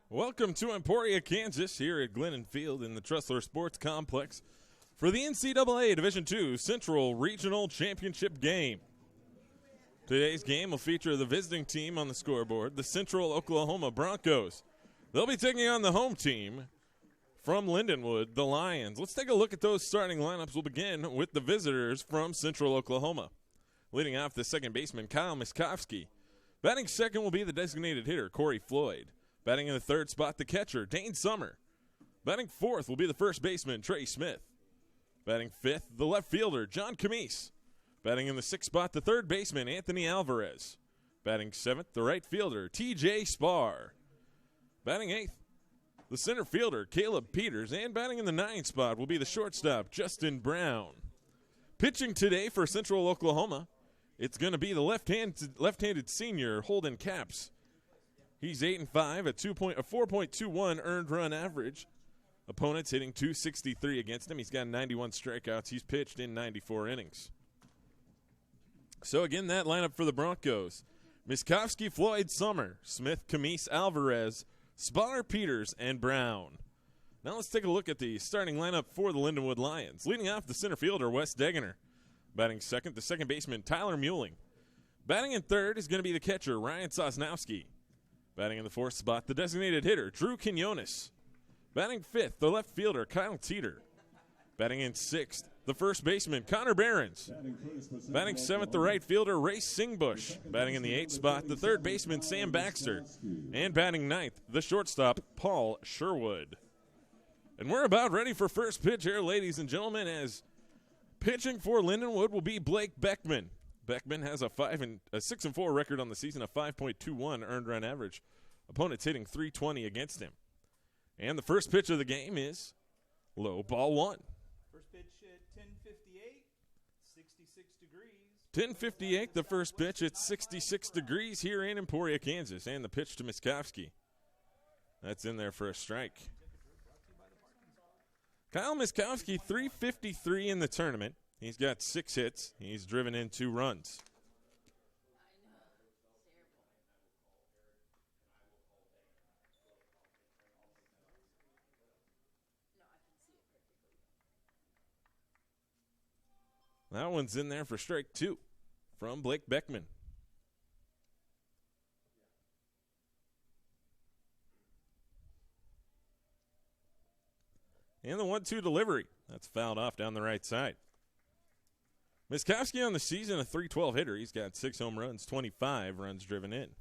Welcome to Emporia, Kansas, here at Glennon Field in the Tressler Sports Complex for the NCAA Division II Central Regional Championship game. Today's game will feature the visiting team on the scoreboard, the Central Oklahoma Broncos. They'll be taking on the home team from Lindenwood, the Lions. Let's take a look at those starting lineups. We'll begin with the visitors from Central Oklahoma. Leading off, the second baseman, Kyle Miskovsky. Batting second will be the designated hitter, Corey Floyd. Batting in the third spot, the catcher, Dane Summer. Batting fourth will be the first baseman, Trey Smith. Batting fifth, the left fielder, John Camise. Batting in the sixth spot, the third baseman, Anthony Alvarez. Batting seventh, the right fielder, TJ Spar. Batting eighth, the center fielder, Caleb Peters. And batting in the ninth spot will be the shortstop, Justin Brown. Pitching today for Central Oklahoma, it's going to be the left-handed senior, Holden Capps. He's 8-5 at a 4.21 earned run average. Opponents hitting .263 against him. He's got 91 strikeouts. He's pitched in 94 innings. So again, that lineup for the Broncos: Miskovsky, Floyd, Summer, Smith, Camise, Alvarez, Spar, Peters, and Brown. Now let's take a look at the starting lineup for the Lindenwood Lions. Leading off, the center fielder, Wes Degener. Batting second, the second baseman, Tyler Muelling. Batting in third is going to be the catcher, Ryan Sosnowski. Batting in the fourth spot, the designated hitter, Drew Quinones. Batting fifth, the left fielder, Kyle Teeter. Batting in sixth, the first baseman, Connor Behrens. Batting seventh, the right fielder, Ray Singbush. Batting in the eighth spot, the third baseman, Sam Baxter. And batting ninth, the shortstop, Paul Sherwood. And we're about ready for first pitch here, ladies and gentlemen, as pitching for Lindenwood will be Blake Beckman. Beckman has a 6-4 record on the season, a 5.21 earned run average. Opponents hitting .320 against him. And the first pitch of the game is low, ball one. First pitch at 10:58, 66 degrees. 10:58, the first pitch at 66 degrees here in Emporia, Kansas. And the pitch to Miskovsky. That's in there for a strike. Kyle Miskovsky, .353 in the tournament. He's got 6 hits. He's driven in 2 runs. That one's in there for strike 2 from Blake Beckman. And the 1-2 delivery. That's fouled off down the right side. Miskovsky on the season, a .312 hitter. He's got 6 home runs, 25 runs driven in.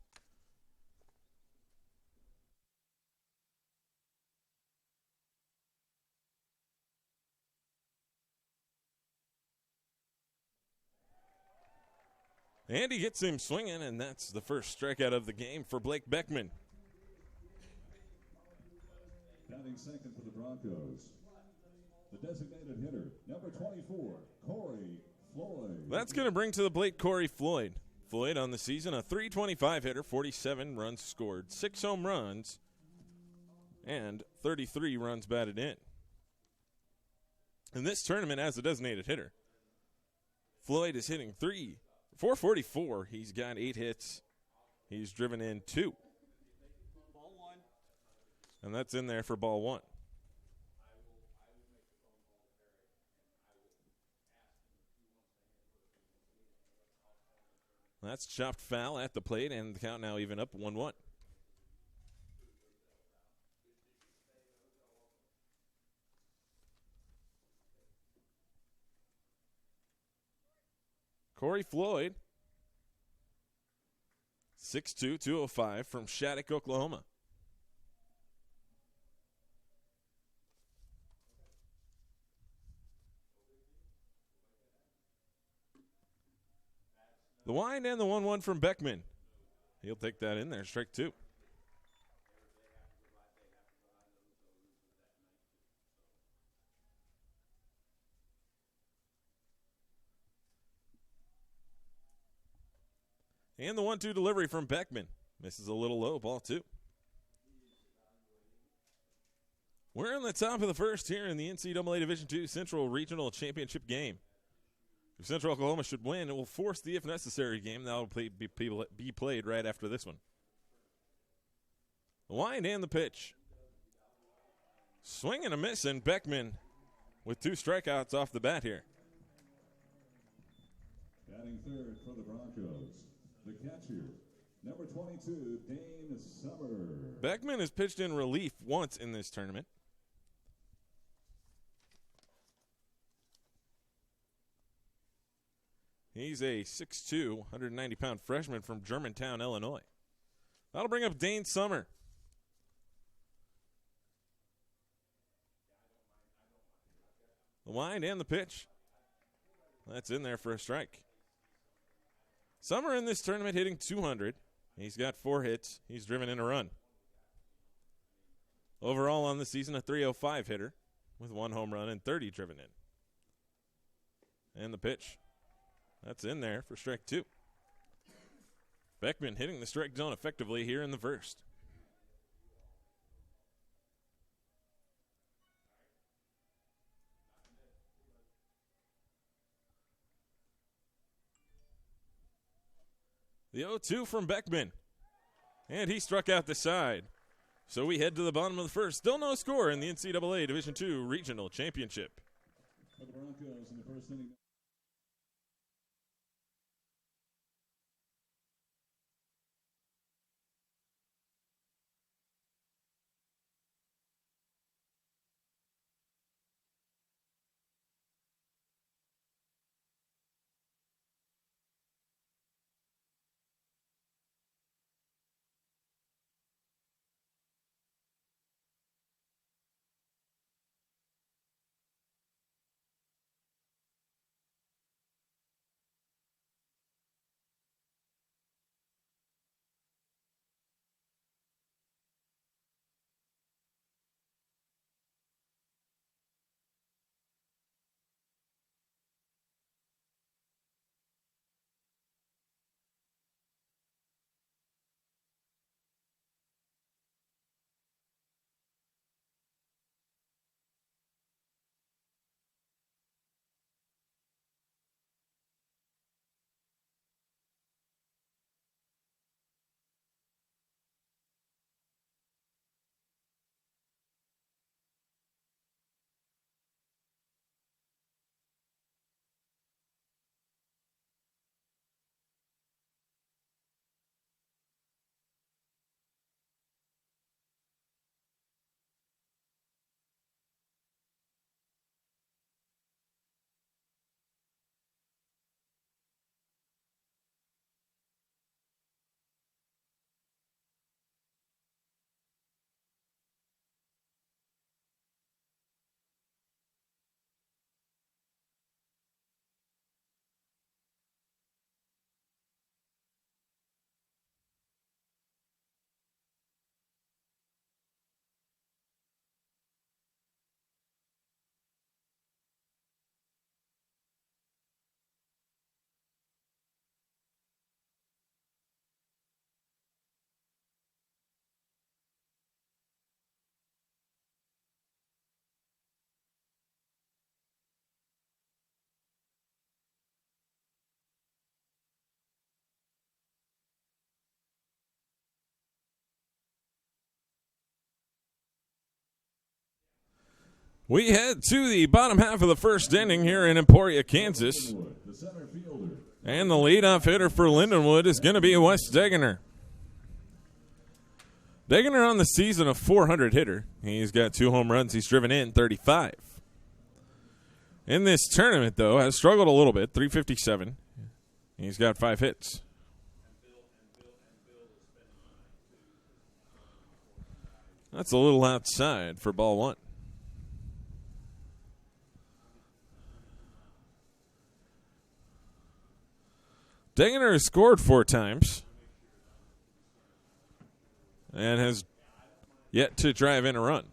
And he gets him swinging, and that's the first strikeout of the game for Blake Beckman. Batting second for the Broncos, the designated hitter, number 24, Corey Floyd. That's going to bring to the plate Corey Floyd. Floyd on the season, a .325 hitter, 47 runs scored, 6 home runs, and 33 runs batted in. In this tournament, as a designated hitter, Floyd is hitting .444. He's got 8 hits. He's driven in 2. Ball one. And that's in there for ball 1. That's chopped foul at the plate, and the count now even up 1-1. Corey Floyd, 6'2", 205 from Shattuck, Oklahoma. The wind and the 1-1 from Beckman. He'll take that in there, strike 2. And the 1-2 delivery from Beckman. Misses a little low, ball 2. We're in the top of the first here in the NCAA Division II Central Regional Championship game. If Central Oklahoma should win, it will force the if necessary game. That will be played right after this one. The wind and the pitch. Swing and a miss, and Beckman with 2 strikeouts off the bat here. Batting third for the Broncos, the catcher, number 22, Dane Summer. Beckman has pitched in relief once in this tournament. He's a 6'2", 190-pound freshman from Germantown, Illinois. That'll bring up Dane Summer. The wind and the pitch. That's in there for a strike. Summer in this tournament hitting .200. He's got 4 hits. He's driven in a run. Overall on the season, a .305 hitter with 1 home run and 30 driven in. And the pitch. That's in there for strike 2. Beckman hitting the strike zone effectively here in the first. The 0-2 from Beckman. And he struck out the side. So we head to the bottom of the first. Still no score in the NCAA Division II Regional Championship. For the Broncos in the first inning. We head to the bottom half of the first inning here in Emporia, Kansas. The center fielder. And the leadoff hitter for Lindenwood is going to be Wes Degener. Degener on the season a .400 hitter. He's got 2 home runs. He's driven in 35. In this tournament, though, has struggled a little bit, .357. He's got 5 hits. That's a little outside for ball 1. Degener has scored 4 times and has yet to drive in a run.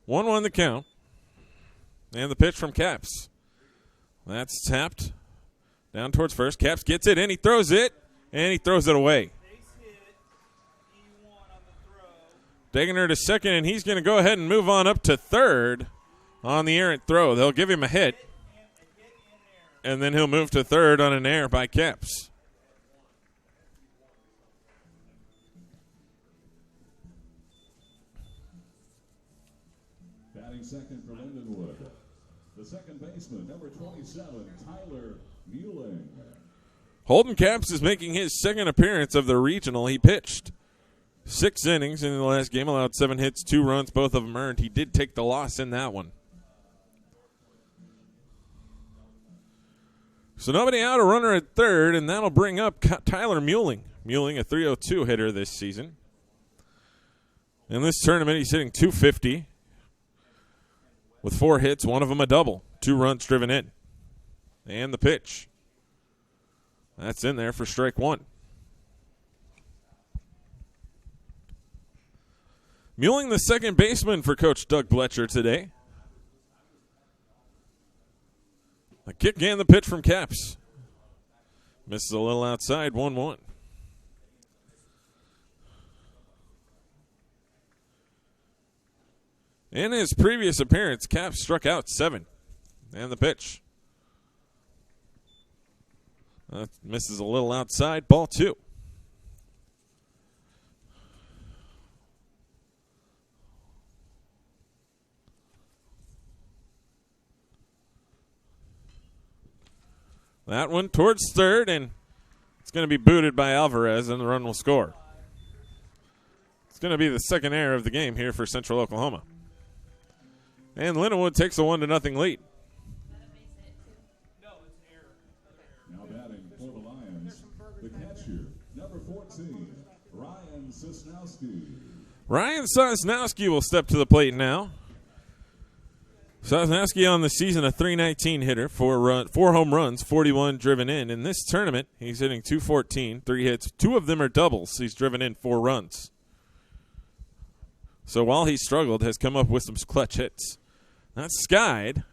1-1 the count. And the pitch from Caps. That's tapped down towards first. Caps gets it, and he throws it, and he throws it away. Degener to second, and he's going to go ahead and move on up to third on the errant throw. They'll give him a hit. And then he'll move to third on an error by Caps. Batting second for Lindenwood. The second baseman, number 27, Tyler Muelling. Holden Capps is making his second appearance of the regional. He pitched 6 innings in the last game, allowed 7 hits, 2 runs, both of them earned. He did take the loss in that one. So nobody out, a runner at third, and that'll bring up Tyler Muelling. Muelling, a .302 hitter this season. In this tournament, he's hitting .250 with 4 hits, one of them a double, 2 runs driven in. And the pitch. That's in there for strike 1. Muelling, the second baseman for Coach Doug Bletcher today. A kick and the pitch from Capps. Misses a little outside, 1-1. In his previous appearance, Capps struck out 7. And the pitch. Misses a little outside, ball 2. That one towards third, and it's going to be booted by Alvarez, and the run will score. It's going to be the second error of the game here for Central Oklahoma. And Lindenwood takes a 1-0 lead. Now batting for the Lions, the catcher, number 14, Ryan Sosnowski. Ryan Sosnowski will step to the plate now. Sosnowski on the season a .319 hitter, 4 home runs, 41 driven in. In this tournament, he's hitting .214, 3 hits. 2 of them are doubles. He's driven in 4 runs. So while he struggled, has come up with some clutch hits. That's skied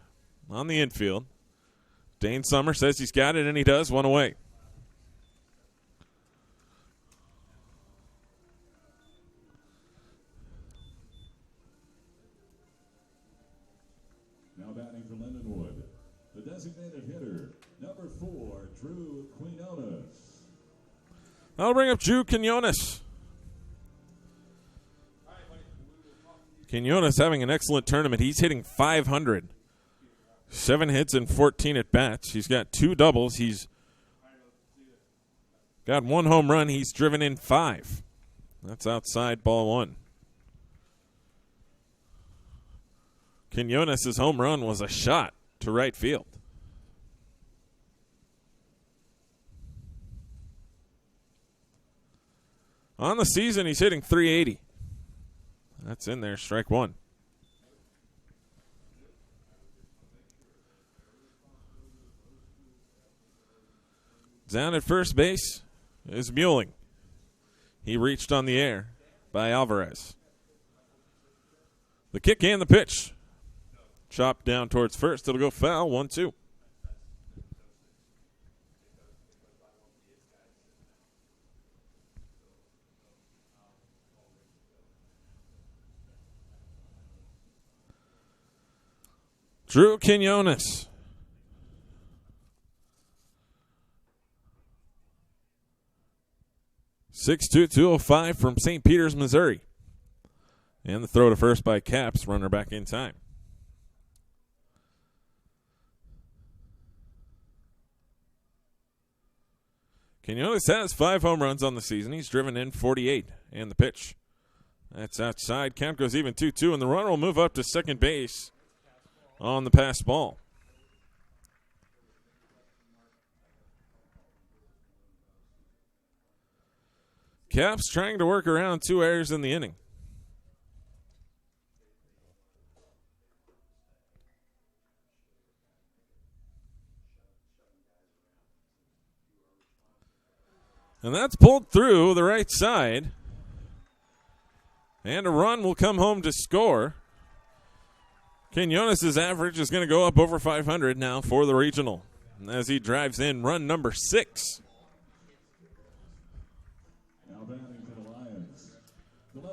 on the infield. Dane Summer says he's got it, and he does. 1 away. Now batting for Lindenwood, the designated hitter, number 4, Drew Quinones. That'll bring up Drew Quinones. Quinones having an excellent tournament. He's hitting .500. 7 hits and 14 at-bats. He's got 2 doubles. He's got 1 home run. He's driven in 5. That's outside, ball 1. Quinones' home run was a shot to right field. On the season, he's hitting .380. That's in there, strike 1. Down at first base is Muelling. He reached on the air by Alvarez. The kick and the pitch. Chopped down towards first. It'll go foul, 1-2. Drew Quinones. .6'2", 205 from St. Peters, Missouri. And the throw to first by Capps, runner back in time. Quinones has 5 home runs on the season. He's driven in 48. And the pitch. That's outside. Count goes even 2-2, and the runner will move up to second base on the pass ball. Capps trying to work around 2 errors in the inning. And that's pulled through the right side. And a run will come home to score. Quinones' average is going to go up over 500 now for the regional as he drives in run number 6.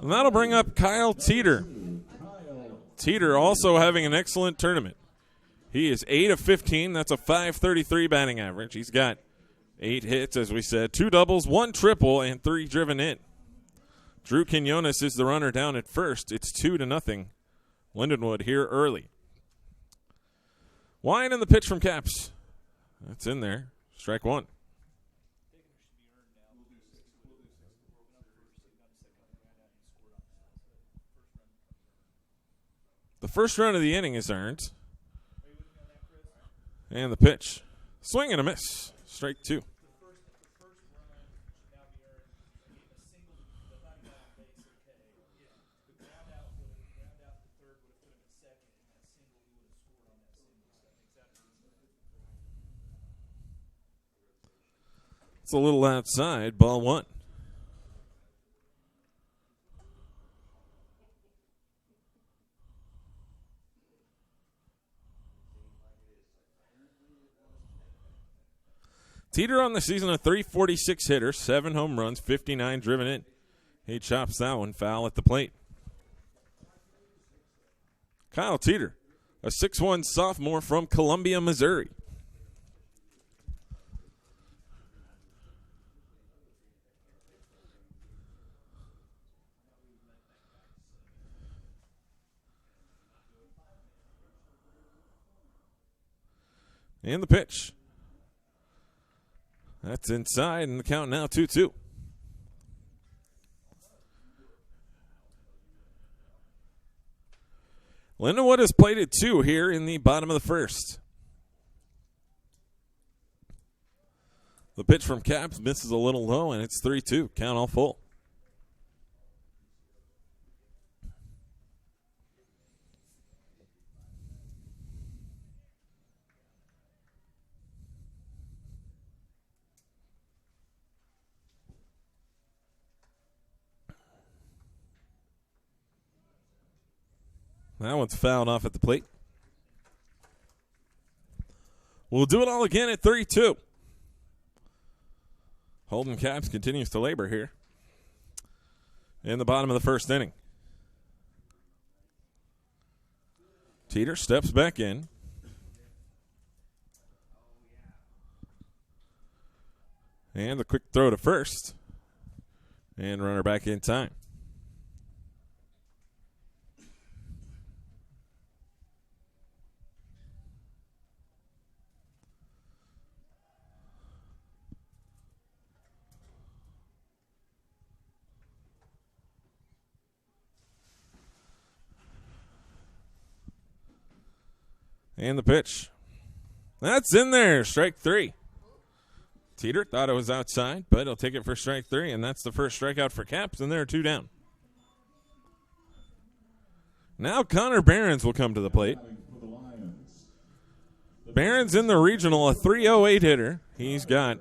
And that'll bring up Kyle Teeter. Teeter also having an excellent tournament. He is 8 of 15. That's a .533 batting average. He's got 8 hits, as we said, 2 doubles, 1 triple, and 3 driven in. Drew Quinones is the runner down at first. It's 2-0 Lindenwood here early. Wine and the pitch from Caps. That's in there. Strike one. The first run of the inning is earned. And the pitch. Swing and a miss. Strike two. It's a little outside. Ball one. Teeter on the season, a 346 hitter, 7 home runs, 59 driven in. He chops that one foul at the plate. Kyle Teeter, a 6'1 sophomore from Columbia, Missouri. And the pitch. That's inside, and the count now 2-2. Lindenwood has played it 2 here in the bottom of the first. The pitch from Caps misses a little low, and it's 3-2. Count all full. That one's fouled off at the plate. We'll do it all again at 3-2. Holden Caps continues to labor here in the bottom of the first inning. Teeter steps back in. And the quick throw to first. And runner back in time. And the pitch. That's in there. Strike 3. Teeter thought it was outside, but he'll take it for strike 3, and that's the first strikeout for Caps, and there are 2 down. Now Connor Behrens will come to the plate. Behrens in the regional, a 308 hitter. He's got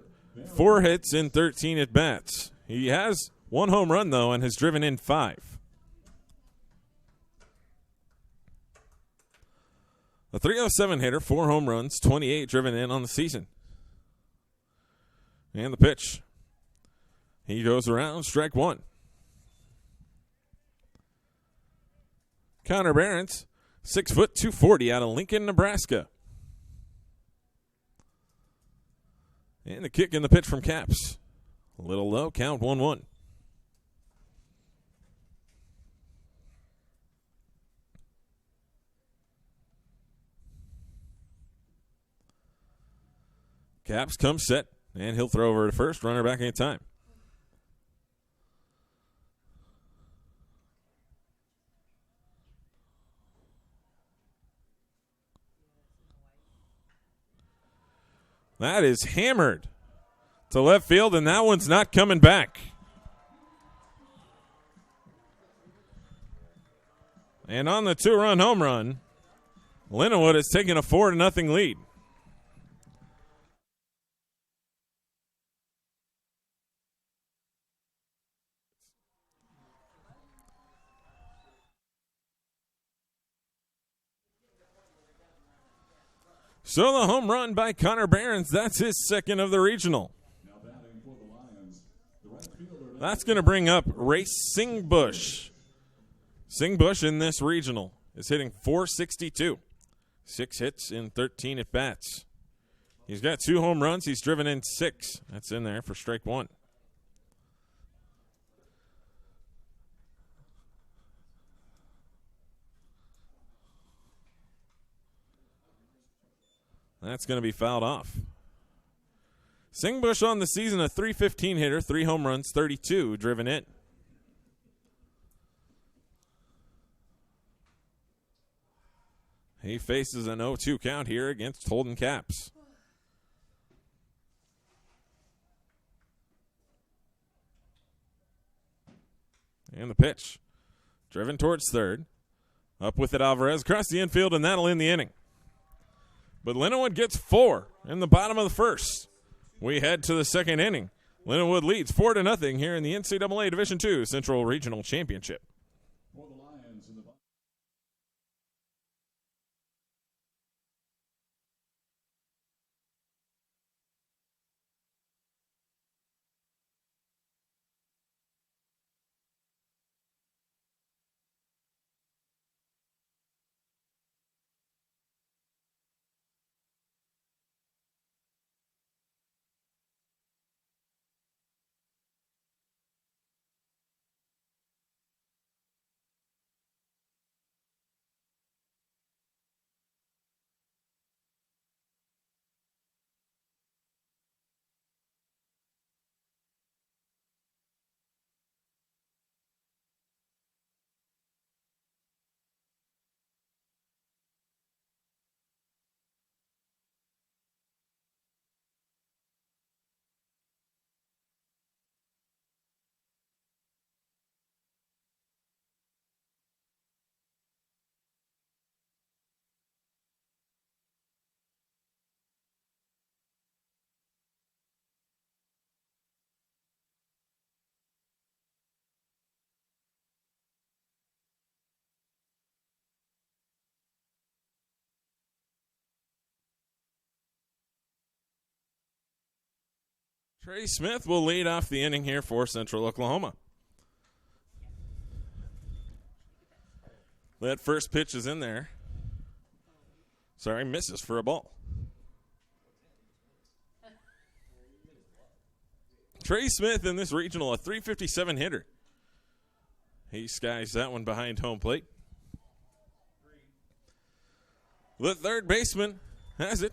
4 hits in 13 at-bats. He has 1 home run, though, and has driven in 5. A 307 hitter, 4 home runs, 28 driven in on the season. And the pitch. He goes around, strike 1. Connor Behrens, 6 foot 240 out of Lincoln, Nebraska. And the kick and the pitch from Caps. A little low, count 1-1. Caps comes set, and he'll throw over to first, runner back in time. That is hammered to left field, and that one's not coming back. And on the 2-run home run, Lindenwood has taken a 4-0 lead. So the home run by Connor Behrens, that's his second of the regional. That's going to bring up Race Singbush. Singbush in this regional is hitting .462. 6 hits in 13 at-bats. He's got 2 home runs. He's driven in 6. That's in there for strike 1. That's going to be fouled off. Singbush on the season, a .315 hitter, 3 home runs, 32 driven in. He faces an 0-2 count here against Holden Caps. And the pitch. Driven towards third. Up with it, Alvarez across the infield, and that'll end the inning. But Lindenwood gets 4 in the bottom of the first. We head to the second inning. Lindenwood leads 4-0 here in the NCAA Division II Central Regional Championship. For the Lions in the Trey Smith will lead off the inning here for Central Oklahoma. That first pitch is in there. Sorry, misses for a ball. Trey Smith in this regional, a .357 hitter. He skies that one behind home plate. The third baseman has it,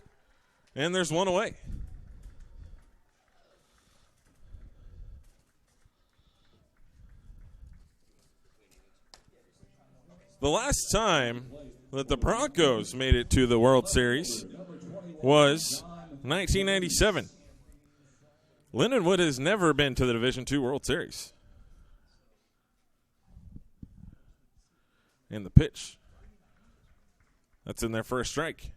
and there's one away. The last time that the Broncos made it to the World Series was 1997. Lindenwood has never been to the Division II World Series. And the pitch. That's in there for a strike.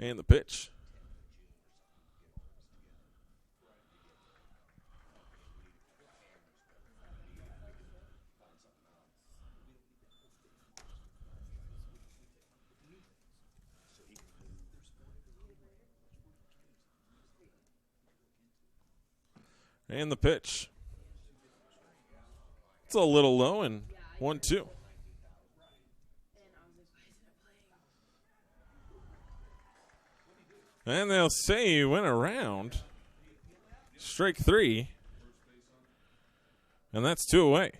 And the pitch. And the pitch. It's a little low, and 1-2. And they'll say he went around. Strike 3. And that's 2 away.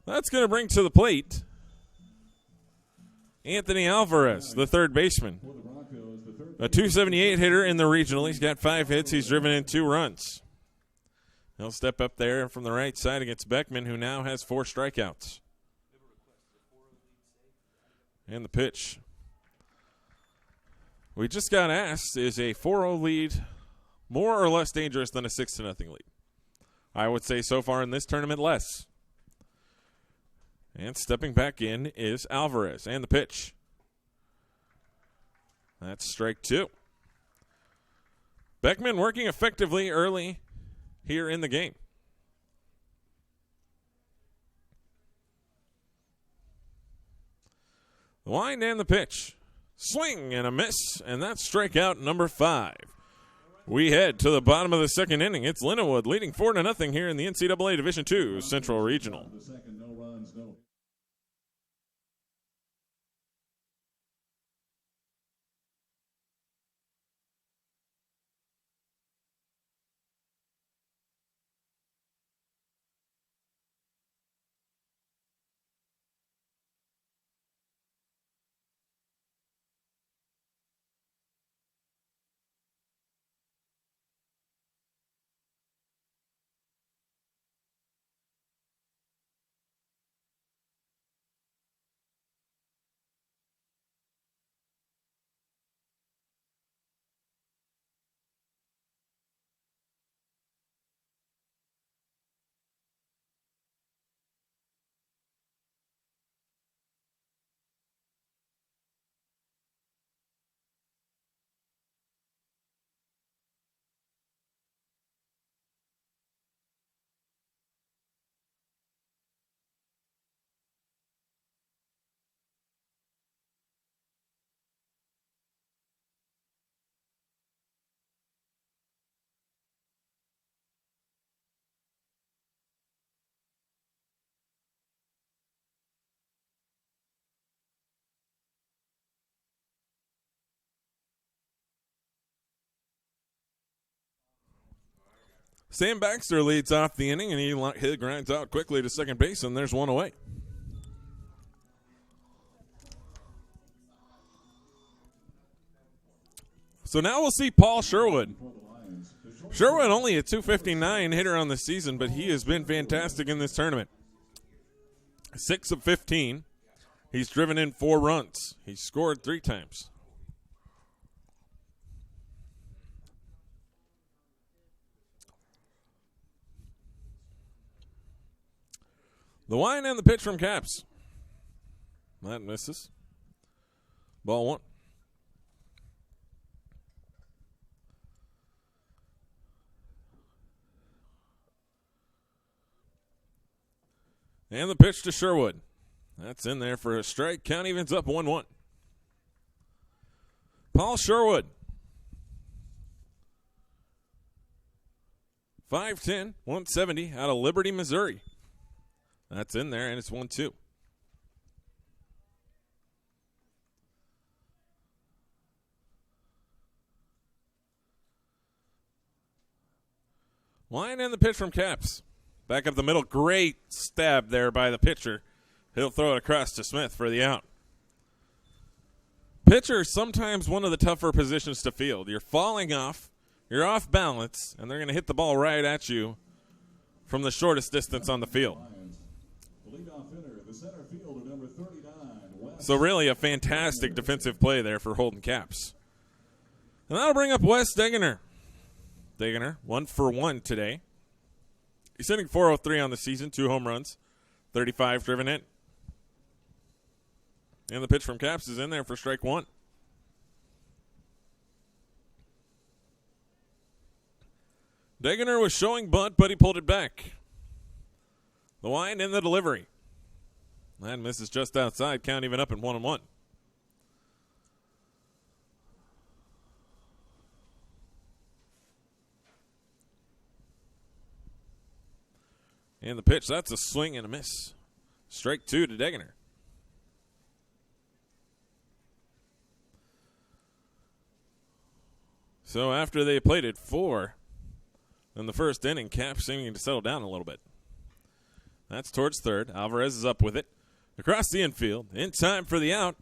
That's going to bring to the plate Anthony Alvarez, the third baseman. A .278 hitter in the regional. He's got 5 hits. He's driven in 2 runs. He'll step up there from the right side against Beckman, who now has 4 strikeouts. And the pitch. We just got asked, is a 4-0 lead more or less dangerous than a 6-0 lead? I would say so far in this tournament, less. And stepping back in is Alvarez. And the pitch. That's strike 2. Beckman working effectively early here in the game. The line and the pitch. Swing and a miss, and that's strikeout number 5. We head to the bottom of the second inning. It's Lindenwood leading 4-0 here in the NCAA Division II Central Regional. Sam Baxter leads off the inning, and he grinds out quickly to second base, and there's one away. So now we'll see Paul Sherwood. Sherwood only a .259 hitter on the season, but he has been fantastic in this tournament. 6 of 15. He's driven in 4 runs. He's scored 3 times. The wind and the pitch from Caps. That misses. Ball 1. And the pitch to Sherwood. That's in there for a strike. Count evens up 1-1. Paul Sherwood. 5'10", 170 out of Liberty, Missouri. That's in there, and it's 1-2. Line and the pitch from Caps. Back up the middle. Great stab there by the pitcher. He'll throw it across to Smith for the out. Pitcher is sometimes one of the tougher positions to field. You're falling off. You're off balance, and they're going to hit the ball right at you from the shortest distance on the field. So really a fantastic defensive play there for Holden Caps. And that'll bring up Wes Degener. Degener, 1 for 1 today. He's hitting .403 on the season, 2 home runs, 35 driven in. And the pitch from Caps is in there for strike 1. Degener was showing bunt, but he pulled it back. The wind and the delivery. That misses just outside, count even up at 1-1. And the pitch, that's a swing and a miss. Strike 2 to Degener. So after they played it 4 in the first inning, Caps seeming to settle down a little bit. That's towards third. Alvarez is up with it. Across the infield, in time for the out.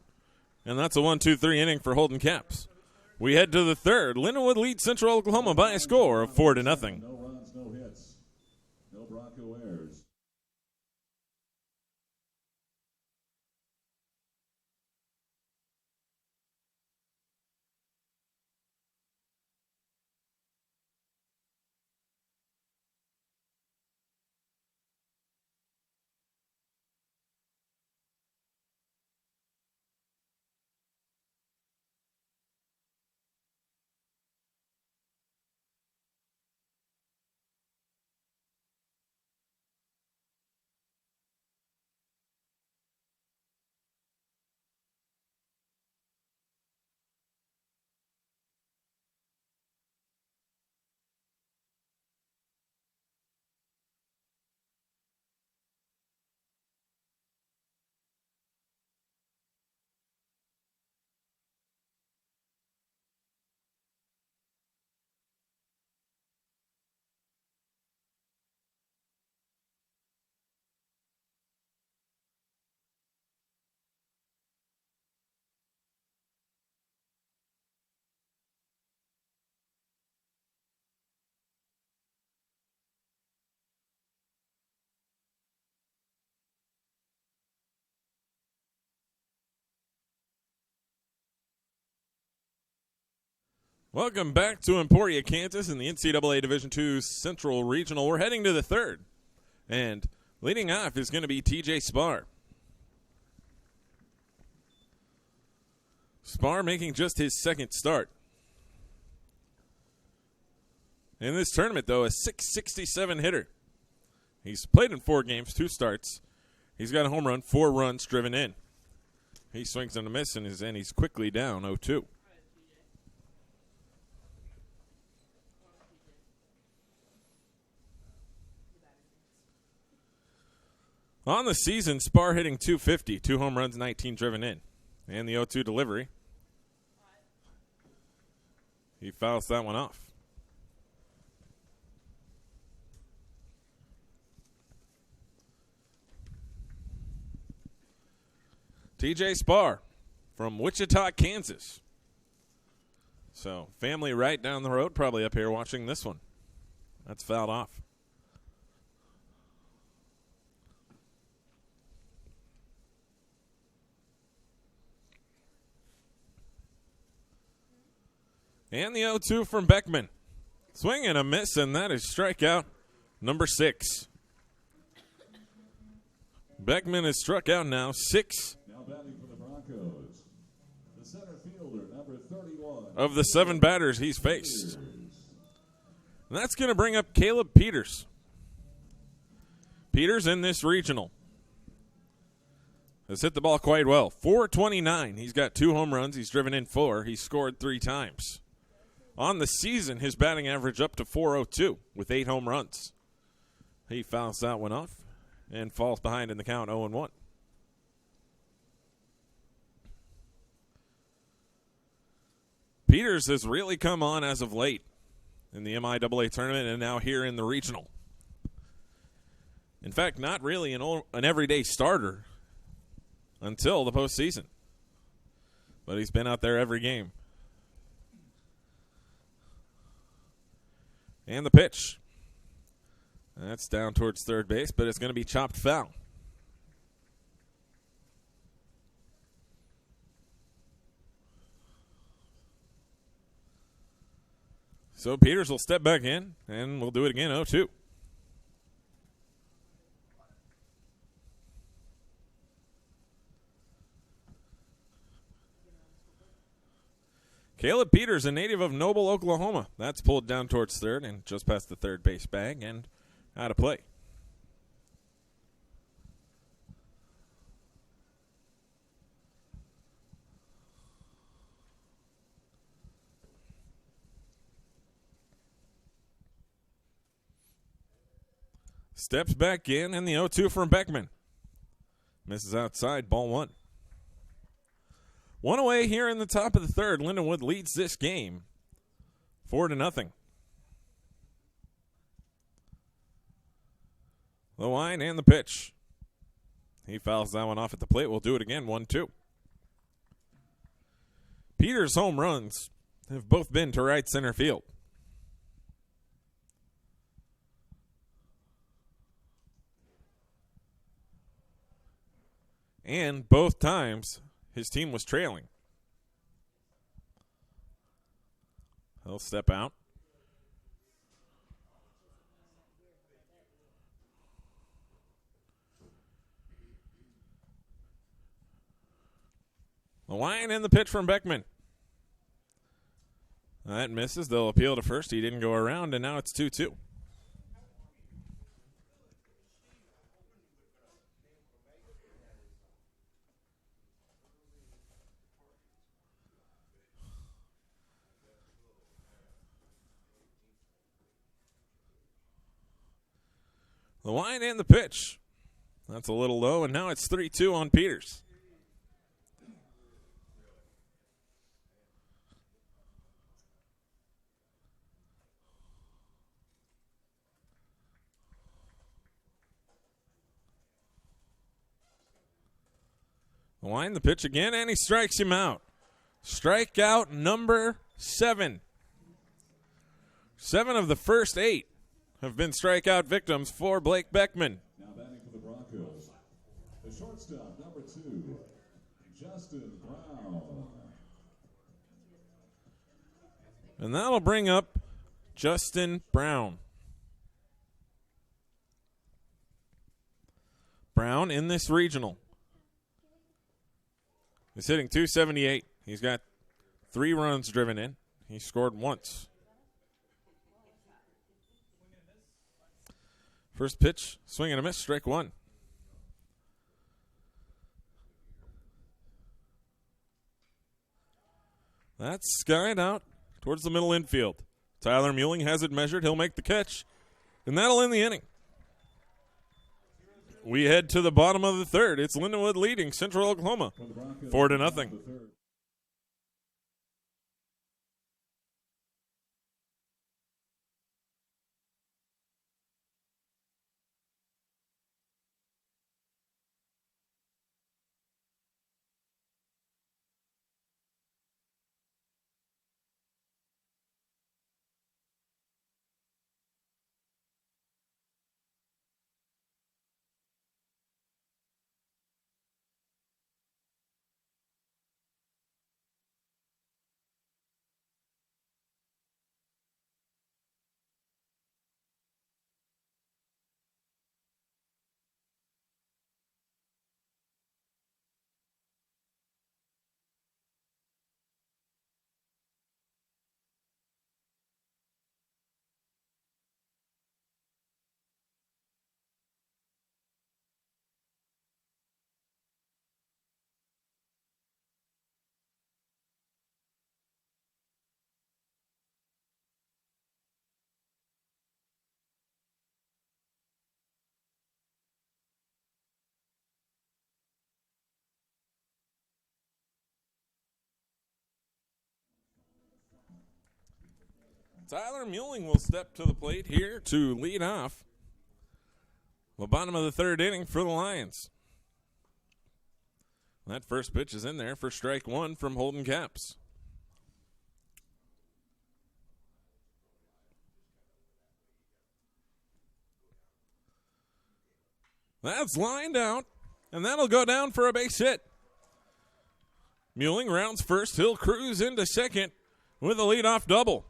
And that's a 1-2-3 inning for Holden Caps. We head to the third. Lindenwood leads Central Oklahoma by a score of 4-0. No runs, no hits. No Bronco errors. Welcome back to Emporia, Kansas in the NCAA Division II Central Regional. We're heading to the third. And leading off is going to be TJ Spar. Spar making just his second start. In this tournament, though, a .667 hitter. He's played in 4 games, 2 starts. He's got a home run, 4 runs driven in. He swings and a miss, and he's quickly down 0-2. On the season, Spar hitting .250, 2 home runs, 19 driven in. And the 0-2 delivery. He fouls that one off. TJ Spar from Wichita, Kansas. So, family right down the road, probably up here watching this one. That's fouled off. And the 0-2 from Beckman. Swing and a miss, and that is strikeout number 6. Beckman has struck out now 6 Now batting for the Broncos, the center fielder, number 31. of the 7 batters he's faced. And that's going to bring up Caleb Peters. Peters in this regional has hit the ball quite well. 429. He's got 2 home runs. He's driven in 4. He's scored 3 times. On the season, his batting average up to .402 with 8 home runs. He fouls that one off and falls behind in the count 0-1. Peters has really come on as of late in the MIAA tournament and now here in the regional. In fact, not really an everyday starter until the postseason. But he's been out there every game. And the pitch. That's down towards third base, but it's going to be chopped foul. So Peters will step back in, and we'll do it again, 0-2. Caleb Peters, a native of Noble, Oklahoma. That's pulled down towards third and just past the third base bag and out of play. Steps back in, and the 0-2 from Beckman. Misses outside, ball 1. 1 away here in the top of the third. Lindenwood leads this game 4-0. The line and the pitch. He fouls that one off at the plate. We'll do it again, 1-2. Peters' home runs have both been to right center field. And both times his team was trailing. He'll step out. The line and the pitch from Beckman. That misses. They'll appeal to first. He didn't go around, and now it's 2-2. The line and the pitch. That's a little low, and now it's 3-2 on Peters. The line, the pitch again, and he strikes him out. Strikeout number 7. 7 of the first 8 have been strikeout victims for Blake Beckman. Now batting for the Broncos, the shortstop, number 2, Justin Brown. And that'll bring up Justin Brown. Brown in this regional is hitting .278. He's got 3 runs driven in. He scored once. First pitch, swing and a miss, strike 1. That's skied out towards the middle infield. Tyler Muelling has it measured. He'll make the catch, and that'll end the inning. We head to the bottom of the third. It's Lindenwood leading Central Oklahoma 4-0. Tyler Muelling will step to the plate here to lead off the bottom of the third inning for the Lions. That first pitch is in there for strike one from Holden Caps. That's lined out, and that'll go down for a base hit. Muelling rounds first. He'll cruise into second with a leadoff double.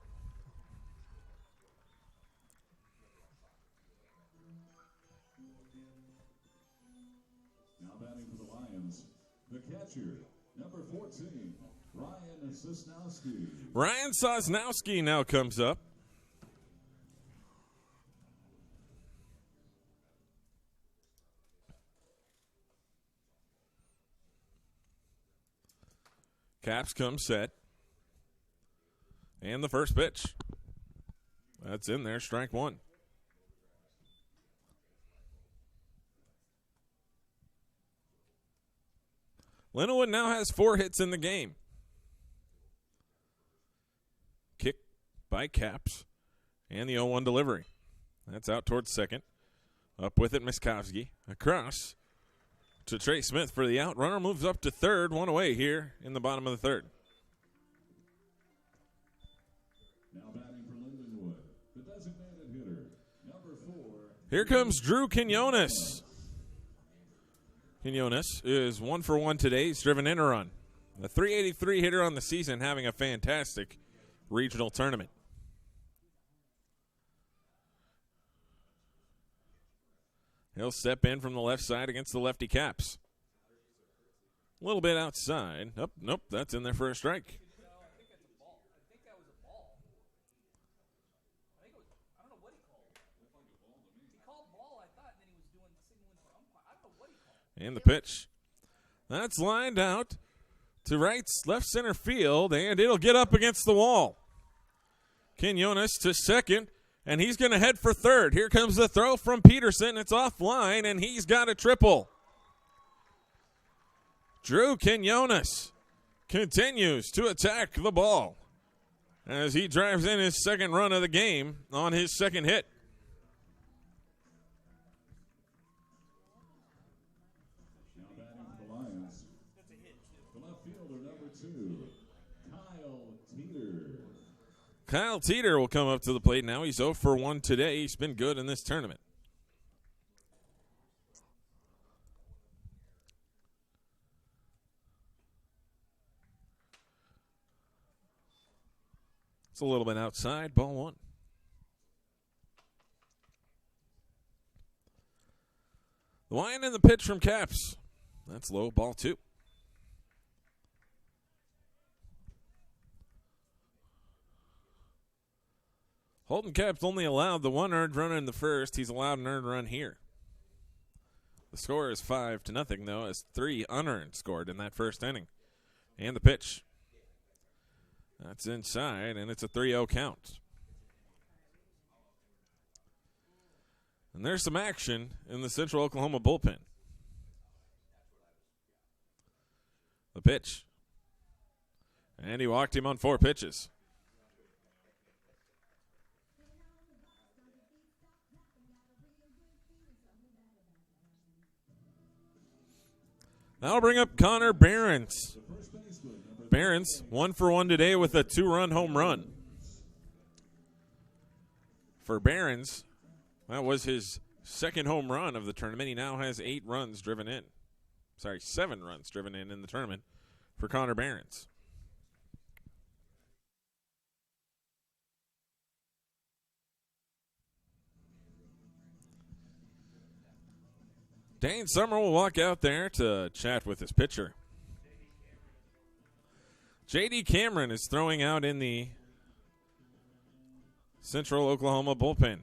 Now batting for the Lions, the catcher, number 14, Ryan Sosnowski. Ryan Sosnowski now comes up. Caps come set. And the first pitch. That's in there, strike one. Linwood now has 4 hits in the game. Kick by Caps. And the 0-1 delivery. That's out towards second. Up with it, Miskowski. Across to Trey Smith for the out. Runner moves up to third, one away here in the bottom of the third. Now batting for Lindenwood, the designated hitter, number 4. Here comes Drew Quinones. Quinones is 1 for 1 today. He's driven in a run. A .383 hitter on the season, having a fantastic regional tournament. He'll step in from the left side against the lefty Caps. A little bit outside. Nope, that's in there for a strike. I think that's a ball. I think that was a ball. I don't know what he called. He called ball, I thought, and then he was doing signaling for umpire. I don't know what he called. And the pitch. That's lined out to left center field, and it'll get up against the wall. Quinones to second. And he's going to head for third. Here comes the throw from Peterson. It's offline, and he's got a triple. Drew Quinones continues to attack the ball as he drives in his second run of the game on his second hit. Now batting for the Lions, the left fielder, number 2, Kyle Teeter. Kyle Teeter will come up to the plate now. He's 0 for 1 today. He's been good in this tournament. It's a little bit outside. Ball 1. The line and the pitch from Caps. That's low. Ball 2. Holden Caps only allowed the 1 earned run in the first. He's allowed an earned run here. The score is 5-0, though, as 3 unearned scored in that first inning. And the pitch. That's inside, and it's a 3-0 count. And there's some action in the Central Oklahoma bullpen. The pitch. And he walked him on 4 pitches. That'll bring up Connor Behrens. Behrens, 1 for 1 today with a 2-run home run. For Behrens, that was his second home run of the tournament. He now has 7 runs driven in the tournament for Connor Behrens. Dane Summer will walk out there to chat with his pitcher. J.D. Cameron is throwing out in the Central Oklahoma bullpen.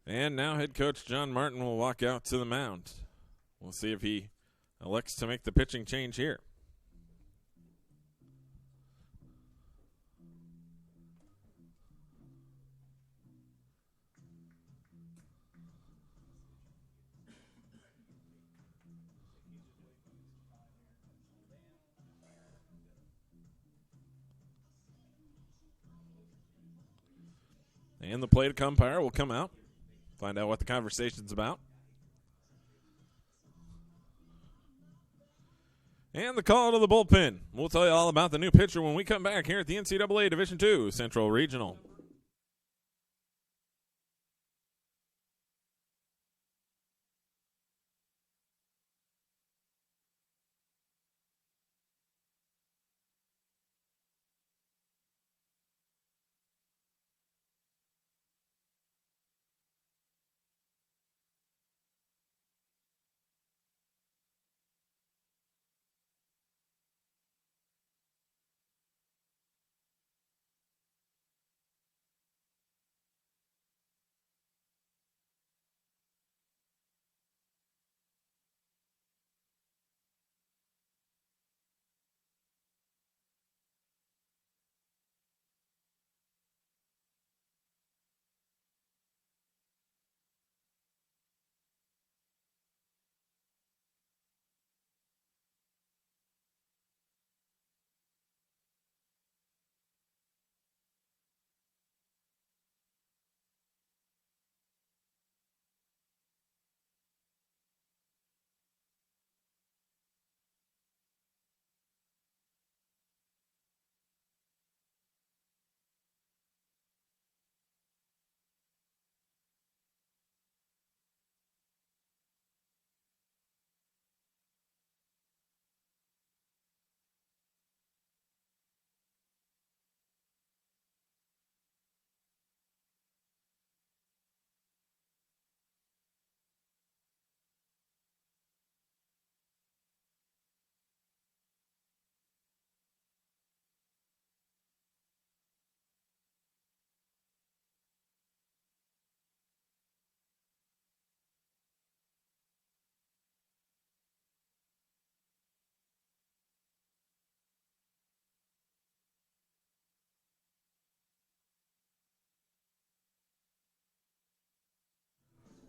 And now head coach John Martin will walk out to the mound. We'll see if he elects to make the pitching change here. And the plate umpire will come out, find out what the conversation's about. And the call to the bullpen. We'll tell you all about the new pitcher when we come back here at the NCAA Division II Central Regional.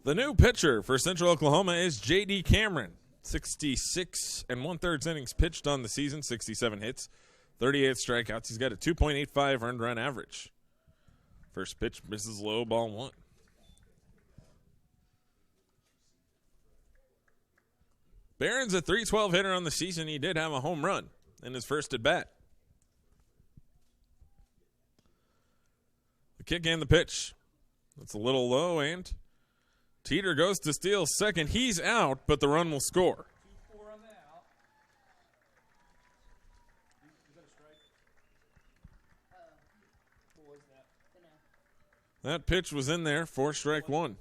The new pitcher for Central Oklahoma is J.D. Cameron. 66 and 1/3 innings pitched on the season, 67 hits, 38 strikeouts. He's got a 2.85 earned run average. First pitch misses low, ball one. Barron's a .312 hitter on the season. He did have a home run in his first at bat. The kick and the pitch. That's a little low, and Teeter goes to steal second. He's out, but the run will score. 2-4 on the out. Is that a strike? What was that? That pitch was in there for strike one.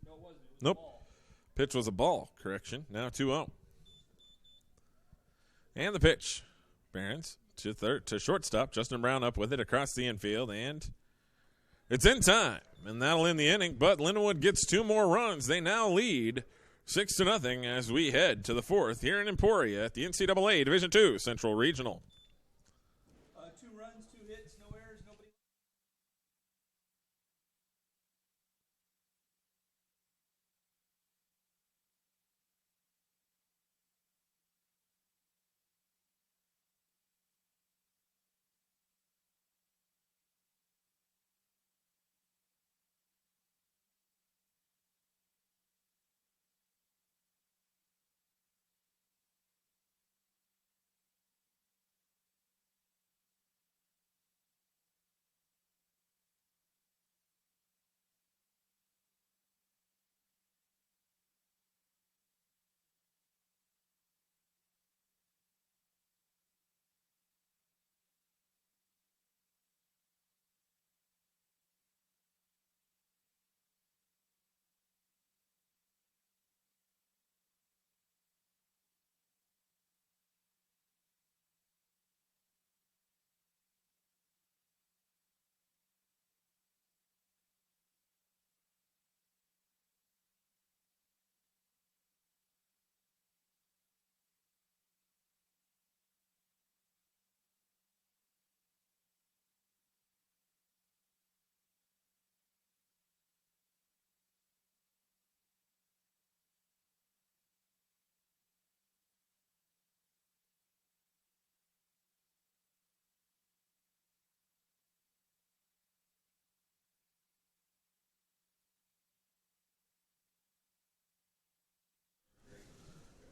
No, it wasn't. It was Nope. a ball. Pitch was a ball, correction. Now 2-0. And the pitch. Barons to shortstop. Justin Brown up with it across the infield, and it's in time. And that'll end the inning, but Lindenwood gets two more runs. They now lead 6-0 as we head to the fourth here in Emporia at the NCAA Division II Central Regional. 2 runs, 2 hits, no errors, nobody.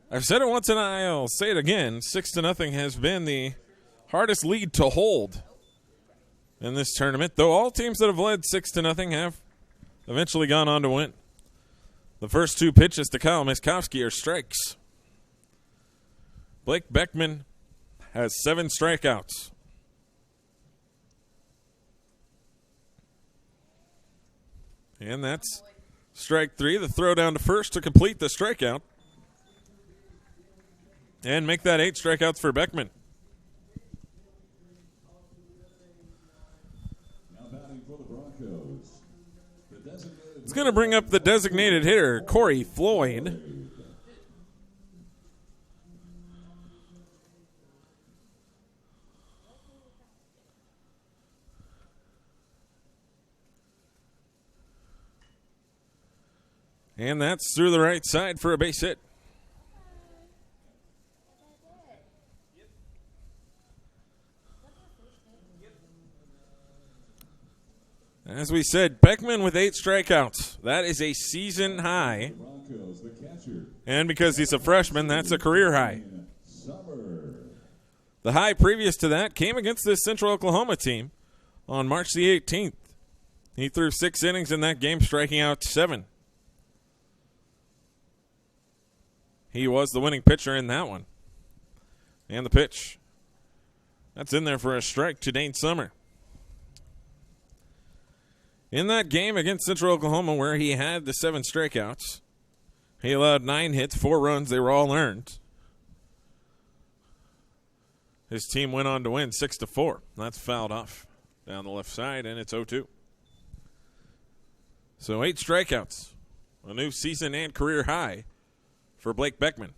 I've said it once and I'll say it again. 6-0 has been the hardest lead to hold in this tournament, though all teams that have led 6-0 have eventually gone on to win. The first two pitches to Kyle Miskovsky are strikes. Blake Beckman has 7 strikeouts. And that's strike 3, the throw down to first to complete the strikeout. And make that 8 strikeouts for Beckman. Now batting for the Broncos. It's going to bring up the designated hitter, Corey Floyd. And that's through the right side for a base hit. As we said, Beckman with 8 strikeouts. That is a season high. Broncos, the catcher. And because he's a freshman, that's a career high. Summer. The high previous to that came against this Central Oklahoma team on March the 18th. He threw 6 innings in that game, striking out 7. He was the winning pitcher in that one. And the pitch. That's in there for a strike to Dane Summer. In that game against Central Oklahoma where he had the 7 strikeouts, he allowed 9 hits, 4 runs. They were all earned. His team went on to win 6-4. That's fouled off down the left side, and it's 0-2. So 8 strikeouts, a new season and career high for Blake Beckman.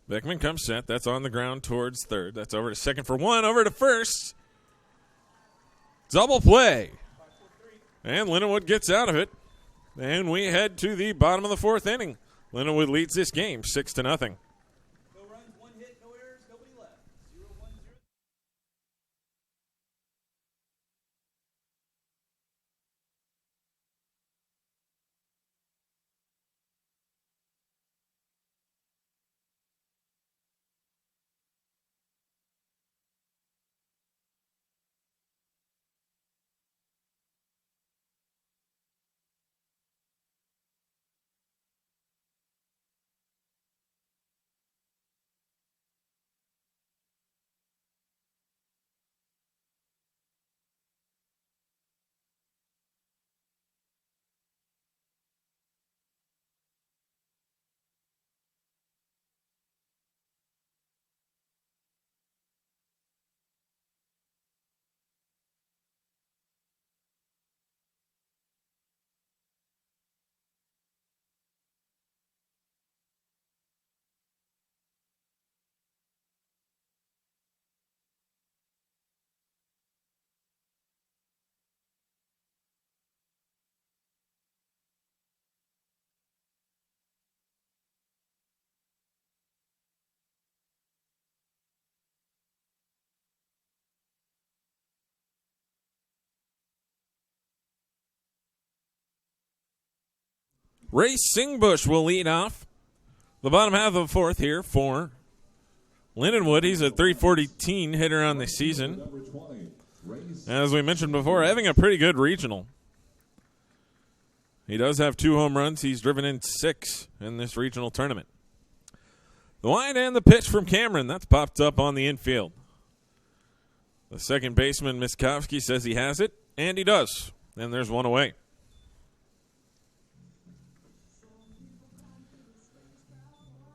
Beckman comes set. That's on the ground towards third. That's over to second for 1. Over to first. Double play. And Lindenwood gets out of it. And we head to the bottom of the 4th inning. Lindenwood leads this game 6-0. No runs, 1 hit, no errors, nobody left. 0-1-0. Ray Singbush will lead off the bottom half of the 4th here for Lindenwood. He's a .340 hitter on the season. Number 20. As we mentioned before, having a pretty good regional. He does have 2 home runs. He's driven in 6 in this regional tournament. The line and the pitch from Cameron. That's popped up on the infield. The second baseman, Miskovsky, says he has it, and he does. And there's 1 away.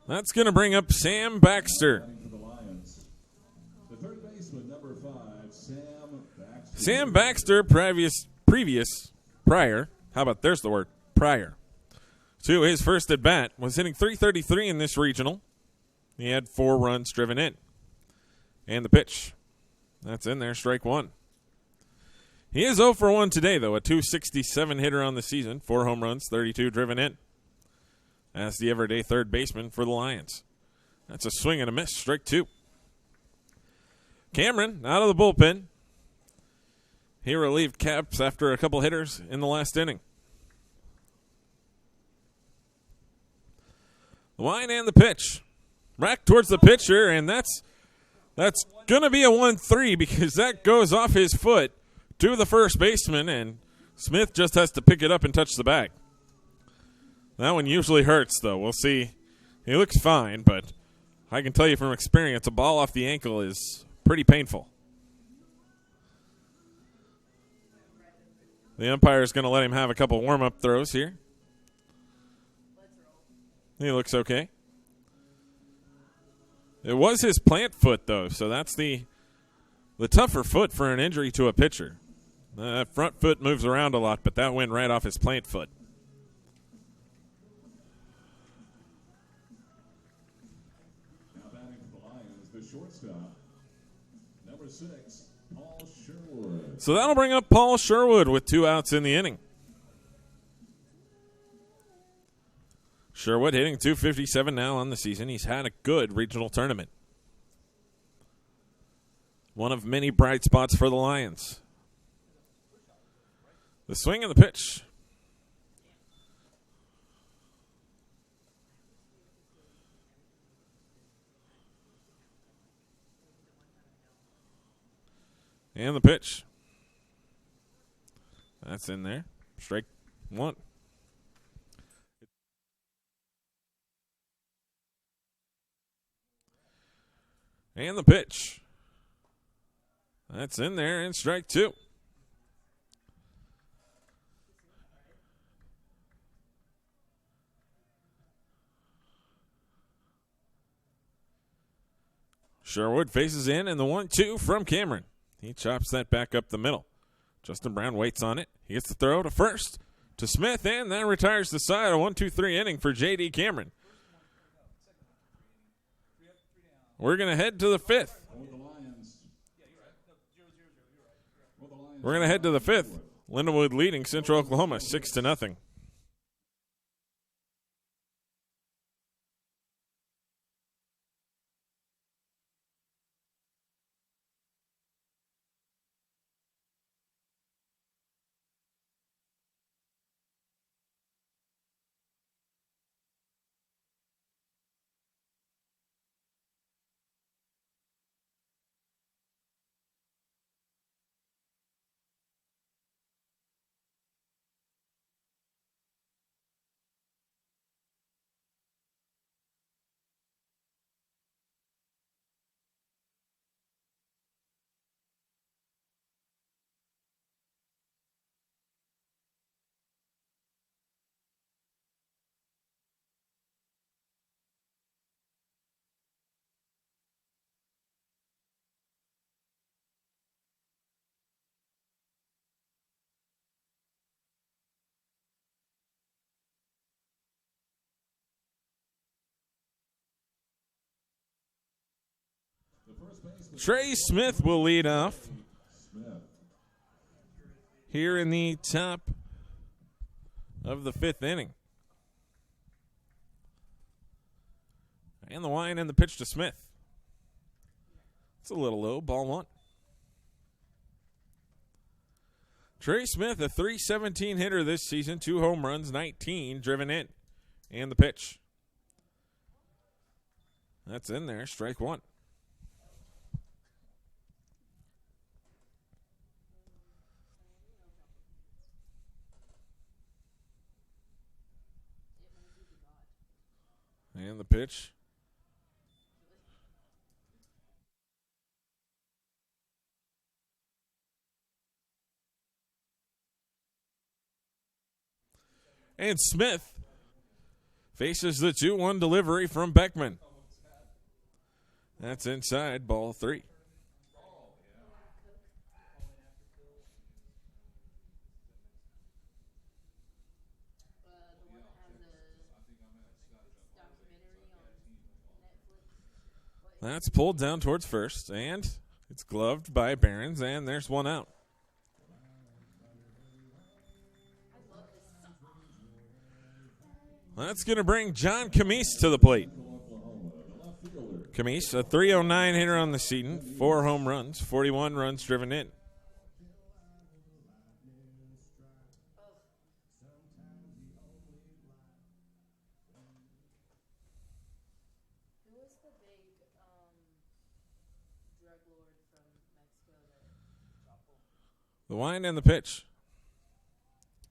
That's going to bring up Sam Baxter. For the Lions. The third baseman, number 5, Sam Baxter. Sam Baxter, prior, how about there's the word, prior, to his first at bat, was hitting .333 in this regional. He had 4 runs driven in. And the pitch. That's in there, strike 1. He is 0 for 1 today, though, a .267 hitter on the season, 4 home runs, 32 driven in. As the everyday third baseman for the Lions. That's a swing and a miss. Strike 2. Cameron out of the bullpen. He relieved Caps after a couple hitters in the last inning. The line and the pitch. Rack towards the pitcher, and that's going to be a 1-3 because that goes off his foot to the first baseman, and Smith just has to pick it up and touch the bag. That one usually hurts, though. We'll see. He looks fine, but I can tell you from experience, a ball off the ankle is pretty painful. The umpire is going to let him have a couple warm-up throws here. He looks okay. It was his plant foot, though, so that's the tougher foot for an injury to a pitcher. That front foot moves around a lot, but that went right off his plant foot. Now batting for the Lions, the shortstop, number 6, Paul Sherwood. So that'll bring up Paul Sherwood with 2 outs in the inning. Sherwood hitting .257 now on the season. He's had a good regional tournament. One of many bright spots for the Lions. The swing and the pitch. And the pitch. That's in there. Strike 1. And the pitch. That's in there, and strike 2. Sherwood faces in, and the 1-2 from Cameron. He chops that back up the middle. Justin Brown waits on it. He gets the throw to first to Smith, and that retires the side. A 1-2-3 inning for J.D. Cameron. We're going to head to the 5th. We're going to head to the 5th. Lindenwood leading Central Oklahoma 6-0. Trey Smith will lead off here in the top of the 5th inning. And the line and the pitch to Smith. It's a little low, ball 1. Trey Smith, a .317 hitter this season, 2 home runs, 19 driven in. And the pitch. That's in there, strike 1. And the pitch. And Smith faces the 2-1 delivery from Beckman. That's inside, ball 3. That's pulled down towards first, and it's gloved by Behrens, and there's 1 out. That's going to bring John Camise to the plate. Camise, a 309 hitter on the season, 4 home runs, 41 runs driven in. Who was the big drug lord from Mexico that The wind and the pitch.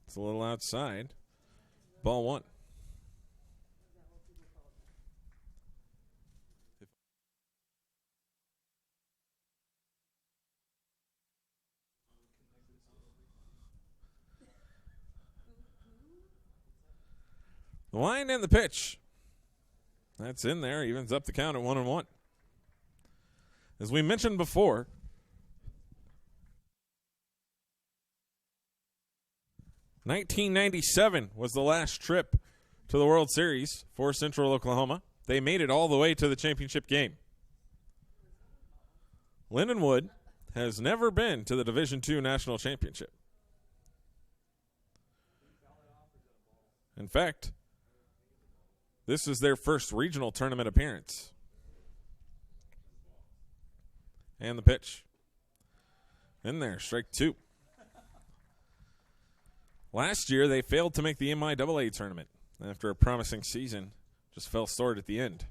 It's a little outside. Ball 1. The wind and the pitch. That's in there. Evens up the count at 1-1. As we mentioned before, (1997) was the last trip to the World Series for Central Oklahoma. They made it all the way to the championship game. Lindenwood has never been to the Division II National Championship. In fact, this is their first regional tournament appearance. And the pitch. In there, strike 2. Last year, they failed to make the MIAA tournament after a promising season. Just fell short at the end.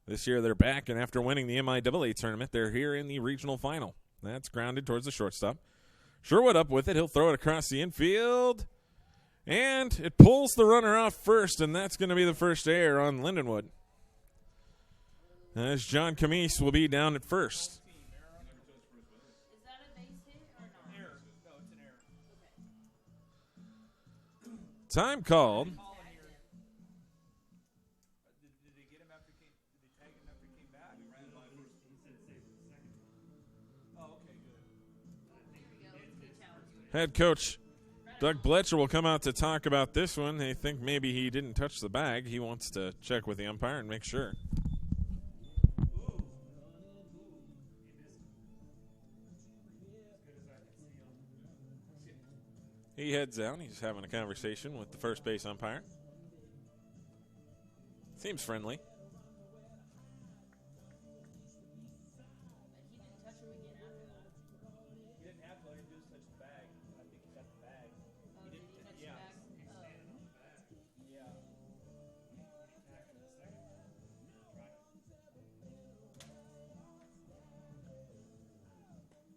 This year, they're back, and after winning the MIAA tournament, they're here in the regional final. That's grounded towards the shortstop. Sherwood up with it. He'll throw it across the infield. And it pulls the runner off first, and that's going to be the first error on Lindenwood. As John Camise will be down at first. is that a base hit or not? Error. No, it's an error. Time called. Did they get him after he came? Did they tag him after he came back? Oh, okay, good. There we go. Let's challenge. Head coach Doug Bletcher will come out to talk about this one. They think maybe he didn't touch the bag. He wants to check with the umpire and make sure. He heads out. He's having a conversation with the first base umpire. Seems friendly. But he didn't touch him again after that. He didn't have to. All he did was touch the bag. I think he got the bag. Oh, did he touch yeah. the bag? Yeah.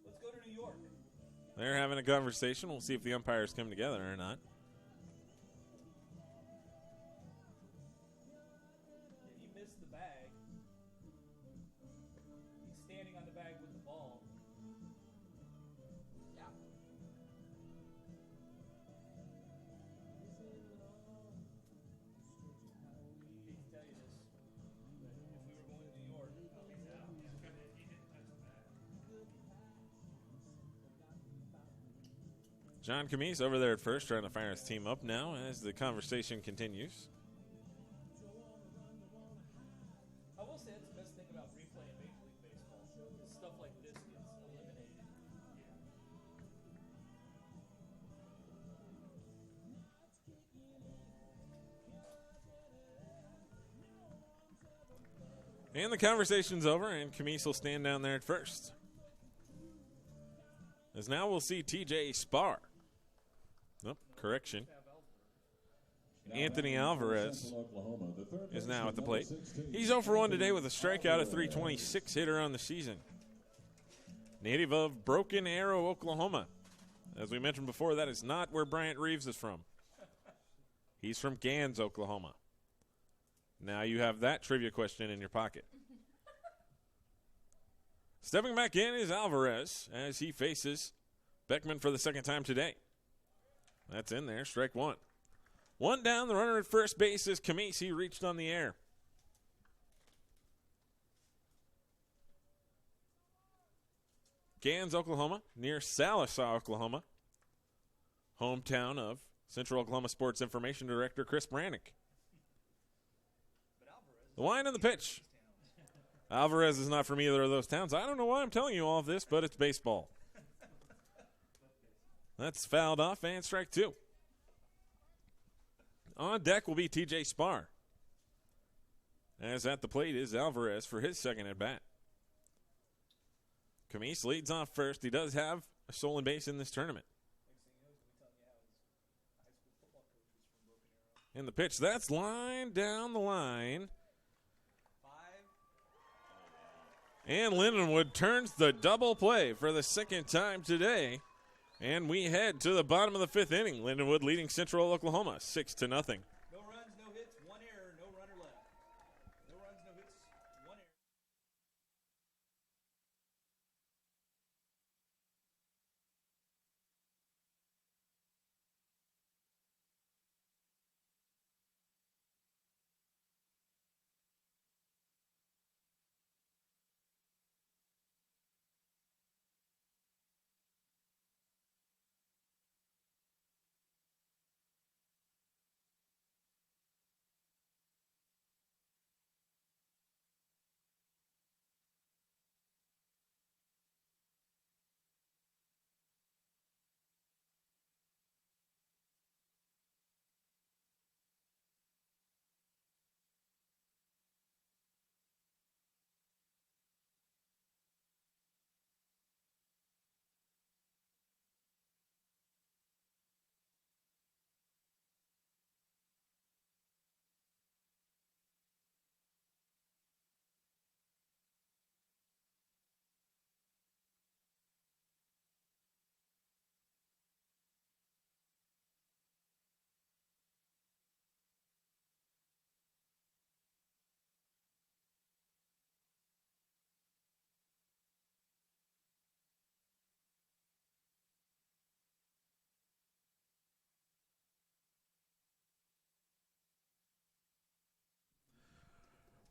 Let's go to New York. They're having a conversation. We'll see if the umpires come together or not. He missed the bag. He's standing on the bag with the ball. Yeah. I hate to tell you this, but if we were going to New York, he's out. He didn't touch the bag. John Camise over there at first trying to fire his team up now as the conversation continues. I will say that's the best thing about replaying Major League Baseball. Is stuff like this gets eliminated. And the conversation's over, and Camise will stand down there at first. As now we'll see TJ Spar. Nope, correction. Anthony Alvarez is now at the plate. He's 0 for 1 today with a strikeout, a .326 hitter on the season. Native of Broken Arrow, Oklahoma. As we mentioned before, that is not where Bryant Reeves is from. He's from Gans, Oklahoma. Now you have that trivia question in your pocket. Stepping back in is Alvarez as he faces Beckman for the second time today. That's in there, strike 1. 1 down, the runner at first base is Camise. He reached on the air. Gans, Oklahoma, near Sallisaw, Oklahoma. Hometown of Central Oklahoma Sports Information Director Chris Brannick. The wind and the pitch. Alvarez is not from either of those towns. I don't know why I'm telling you all of this, but it's baseball. That's fouled off and strike 2. On deck will be TJ Spar. As at the plate is Alvarez for his second at bat. Camise leads off first. He does have a stolen base in this tournament. And the pitch, that's line down the line. And Lindenwood turns the double play for the second time today. And we head to the bottom of the fifth inning. Lindenwood leading Central Oklahoma 6-0. No runs, no hits, one error, no runner left. No runs, no hits, one error.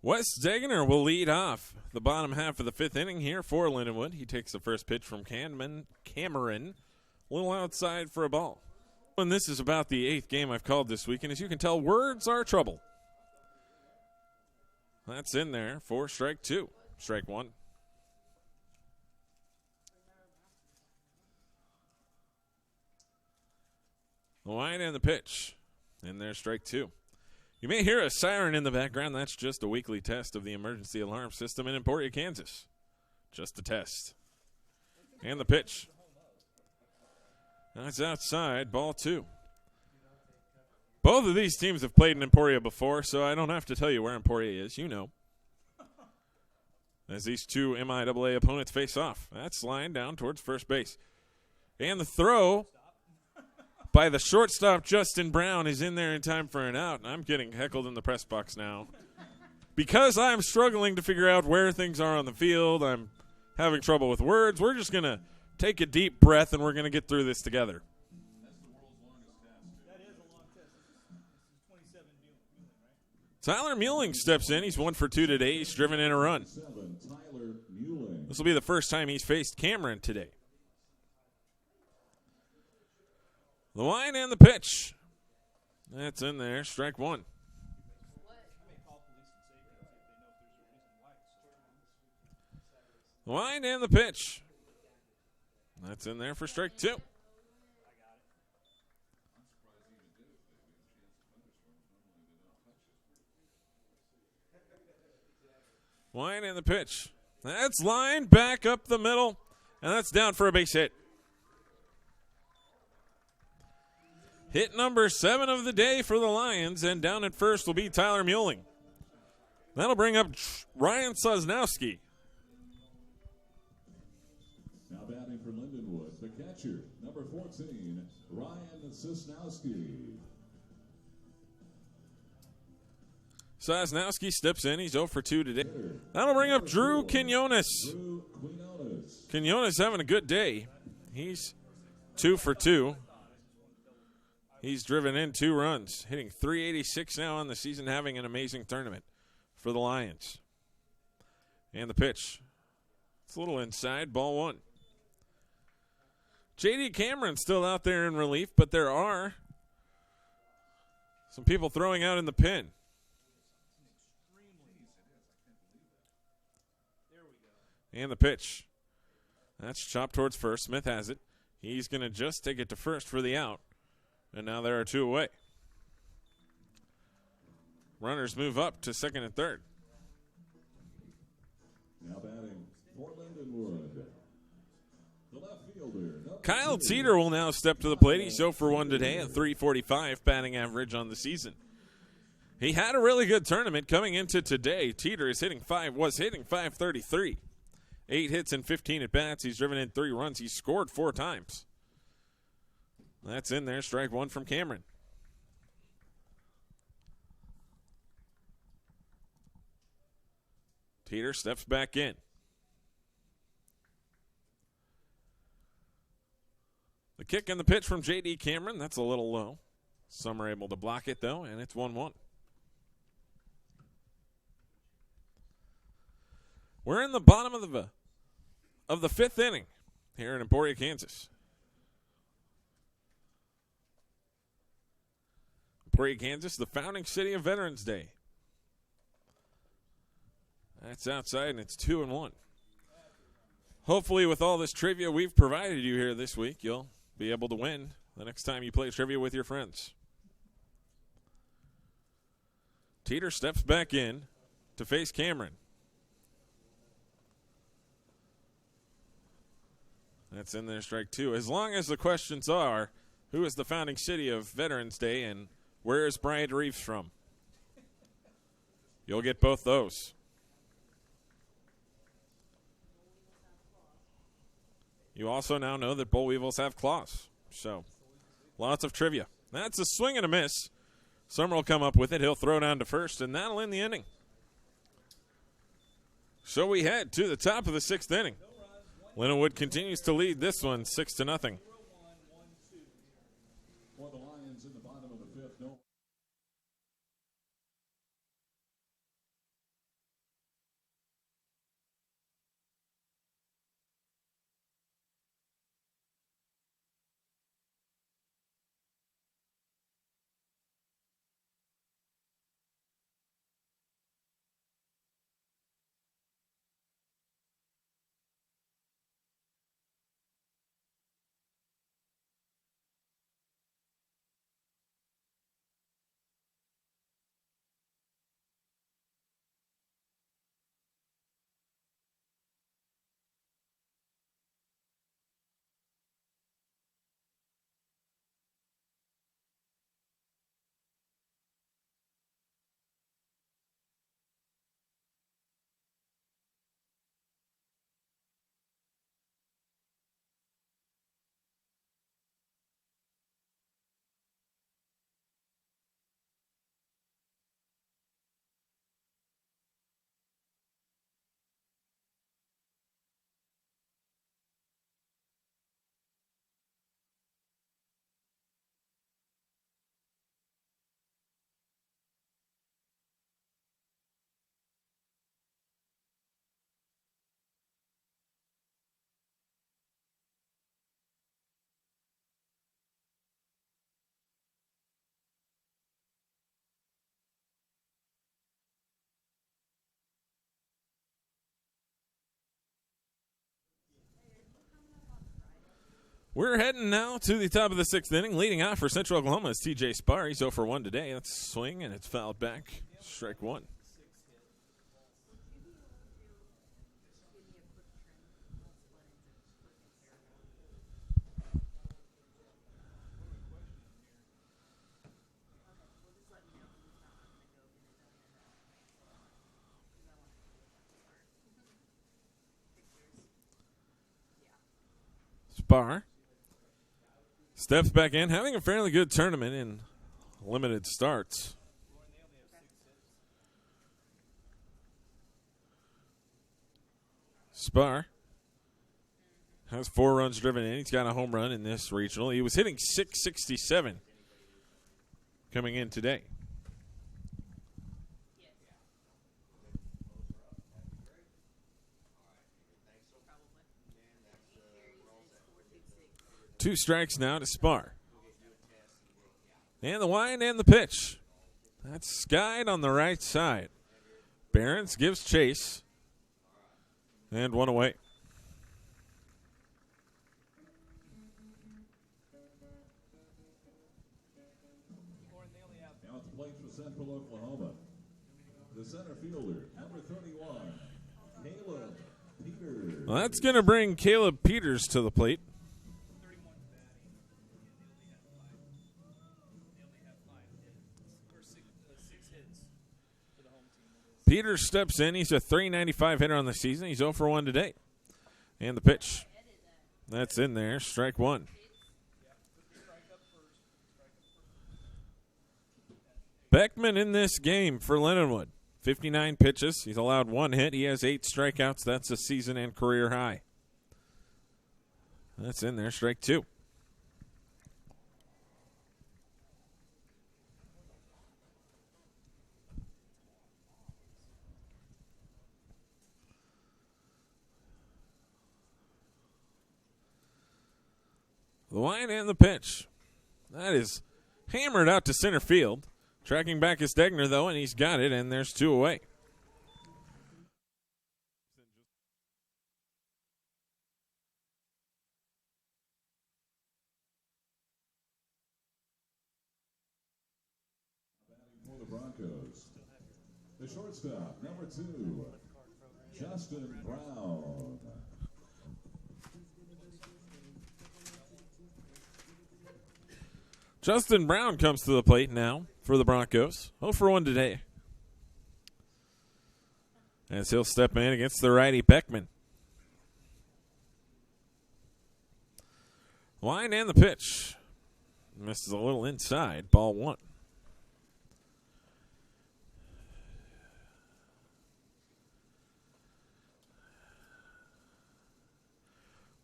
Wes Degener will lead off the bottom half of the fifth inning here for Lindenwood. He takes the first pitch from Cameron, a little outside for a ball. And this is about the eighth game I've called this week, and as you can tell, words are trouble. That's in there for strike two. Strike one. The line and the pitch. In there, strike two. You may hear a siren in the background. That's just a weekly test of the emergency alarm system in Emporia, Kansas. Just a test. And the pitch. That's outside, ball two. Both of these teams have played in Emporia before, so I don't have to tell you where Emporia is. You know. As these two MIAA opponents face off. That's lined down towards first base. And the throw by the shortstop, Justin Brown, is in there in time for an out. And I'm getting heckled in the press box now. Because I'm struggling to figure out where things are on the field, I'm having trouble with words. We're just going to take a deep breath, and we're going to get through this together. That is a long test. This is 27 Mueling, right? Tyler Mueling steps in. He's 1 for 2 today. He's driven in a run. This will be the first time he's faced Cameron today. The line and the pitch. That's in there. Strike one. The line and the pitch. That's in there for strike two. Line and the pitch. That's lined back up the middle, and that's down for a base hit. Hit number 7 of the day for the Lions, and down at first will be Tyler Mueling. That'll bring up Ryan Sosnowski. Now batting for Lindenwood, the catcher, number 14, Ryan Sosnowski. Sosnowski steps in. He's 0 for 2 today. That'll bring up Drew Quinones. Quinones having a good day. He's 2 for 2. He's driven in 2 runs, hitting .386 now on the season, having an amazing tournament for the Lions. And the pitch. It's a little inside, ball one. J.D. Cameron still out there in relief, but there are some people throwing out in the pen. And the pitch. That's chopped towards first. Smith has it. He's going to just take it to first for the out. And now there are 2 away. Runners move up to second and third. Kyle Teeter will now step to the plate. He's 0 for 1 today at .345 batting average on the season. He had a really good tournament coming into today. Teeter was hitting .533. 8 hits and 15 at-bats. He's driven in 3 runs. He's scored 4 times. That's in there. Strike 1 from Cameron. Teeter steps back in. The kick and the pitch from J.D. Cameron. That's a little low. Some are able to block it, though, and it's 1-1. We're in the bottom of the 5th inning here in Emporia, Kansas. Emporia, Kansas, the founding city of Veterans Day. That's outside, and it's 2-1. Hopefully, with all this trivia we've provided you here this week, you'll be able to win the next time you play trivia with your friends. Teeter steps back in to face Cameron. That's in there, strike 2. As long as the questions are, who is the founding city of Veterans Day and where is Bryant Reeves from? You'll get both those. You also now know that boll weevils have claws. So, lots of trivia. That's a swing and a miss. Summer will come up with it. He'll throw down to first, and that'll end the inning. So we head to the top of the 6th inning. Lindenwood continues to lead this one 6-0. For the Lions in the bottom of the 5th, no. We're heading now to the top of the 6th inning. Leading off for Central Oklahoma is TJ Spar. He's 0 for 1 today. That's a swing, and it's fouled back. Strike 1. Spar steps back in, having a fairly good tournament in limited starts. Spar has 4 runs driven in. He's got a home run in this regional. He was hitting .667 coming in today. Two strikes now to Spar. And the wind and the pitch. That's skied on the right side. Behrens gives chase. And 1 away. Now at the plate for Central Oklahoma, the center fielder, number 31, Caleb Peters. Well, that's going to bring Caleb Peters to the plate. Peters steps in. He's a .395 hitter on the season. He's 0 for 1 today. And the pitch. That's in there. Strike one. Beckman in this game for Lindenwood. 59 pitches. He's allowed 1 hit. He has 8 strikeouts. That's a season and career high. That's in there. Strike two. The line and the pitch. That is hammered out to center field. Tracking back is Degner, though, and he's got it, and there's 2 away. For the Broncos, the shortstop, number 2, Justin Brown. Justin Brown comes to the plate now for the Broncos. 0 for 1 today. As he'll step in against the righty Beckman. Line and the pitch. Misses a little inside. Ball 1.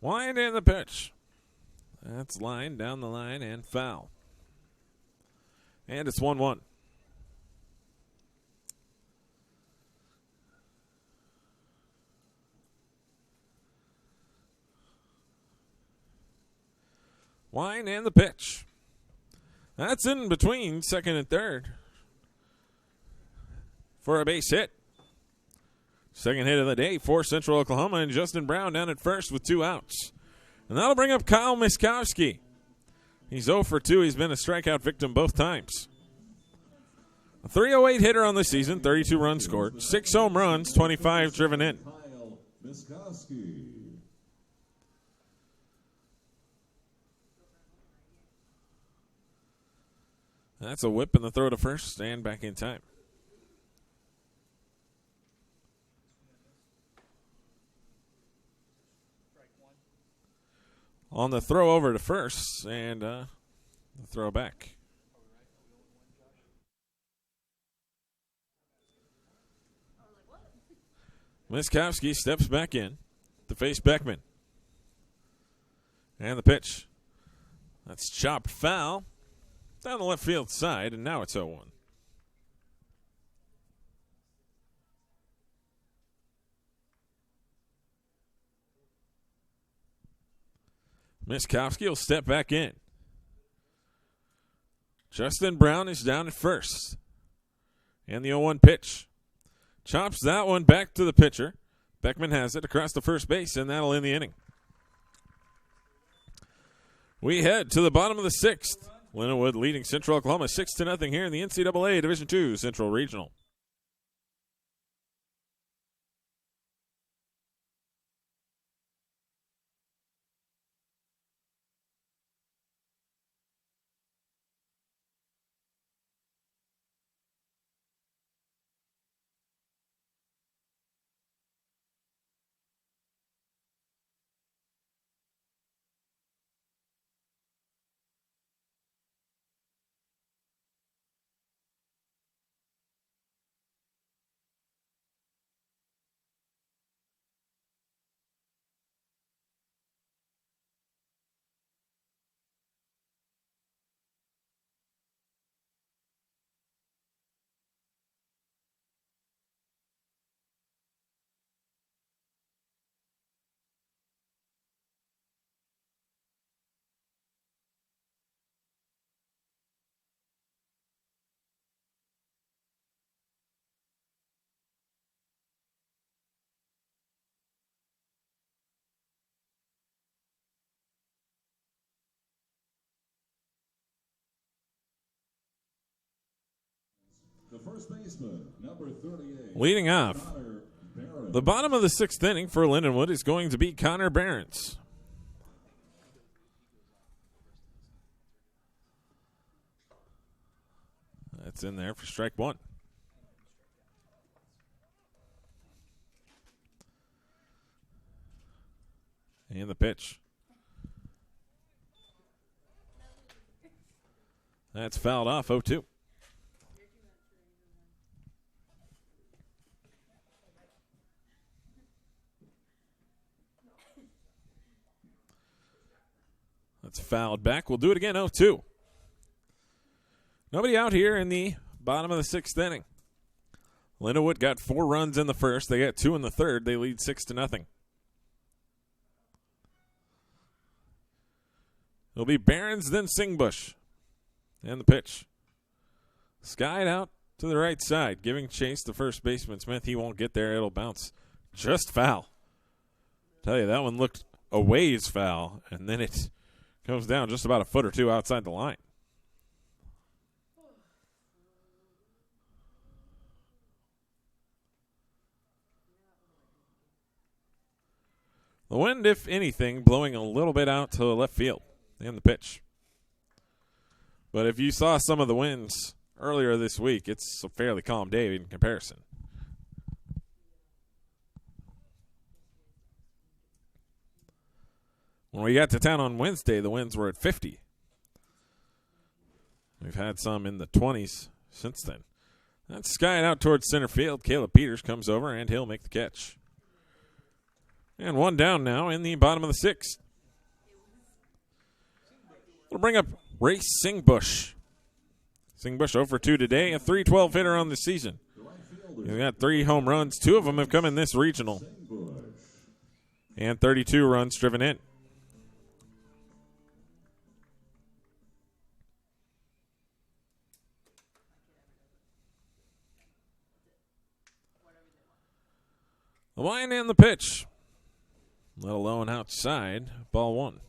Line and the pitch. That's line, down the line, and foul. And it's 1-1. Line and the pitch. That's in between second and third for a base hit. Second hit of the day for Central Oklahoma, and Justin Brown down at first with 2 outs. And that'll bring up Kyle Miskowski. He's 0 for 2. He's been a strikeout victim both times. A .308 hitter on the season, 32 runs scored, 6 home runs, 25 driven in. Kyle Miskowski. That's a whip and the throw to first and back in time. On the throw over to first and the throw back. Miskowski steps back in to face Beckman. And the pitch. That's chopped foul down the left field side, and now it's 0-1. Miskowski will step back in. Justin Brown is down at first. And the 0-1 pitch. Chops that one back to the pitcher. Beckman has it across the first base, and that'll end the inning. We head to the bottom of the 6th. Lindenwood leading Central Oklahoma 6-0 here in the NCAA Division II Central Regional. The first baseman, number 38. Leading off, Connor Barron. the bottom of the 6th inning for Lindenwood is going to be Connor Behrens. That's in there for strike 1. And the pitch. That's fouled off 0-2. That's fouled back. We'll do it again, 0-2. Nobody out here in the bottom of the 6th inning. Lindenwood got 4 runs in the first. They got 2 in the third. They lead 6-0. It'll be Barons, then Singbush. And the pitch. Skied out to the right side, giving chase to first baseman Smith. He won't get there. It'll bounce just foul. Tell you, that one looked a ways foul, and then it goes down just about a foot or two outside the line. The wind, if anything, blowing a little bit out to left field in the pitch. But if you saw some of the winds earlier this week, it's a fairly calm day in comparison. When we got to town on Wednesday, the winds were at 50. We've had some in the 20s since then. That's skied out towards center field. Caleb Peters comes over, and he'll make the catch. And one down now in the bottom of the 6th. We'll bring up Ray Singbush. Singbush 0 for 2 today, a .312 hitter on the season. He's got 3 home runs. 2 of them have come in this regional. And 32 runs driven in. The line and the pitch. Let alone outside. Ball 1.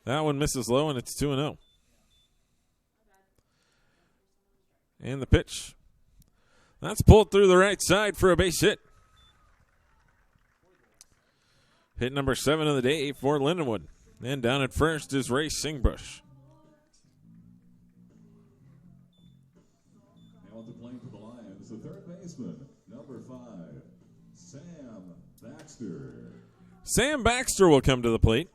That one misses low, and it's 2-0. And the pitch. That's pulled through the right side for a base hit. Hit number 7 of the day for Lindenwood. And down at first is Ray Singbush. Now at the plate for the Lions, the third baseman, number 5, Sam Baxter. Sam Baxter will come to the plate.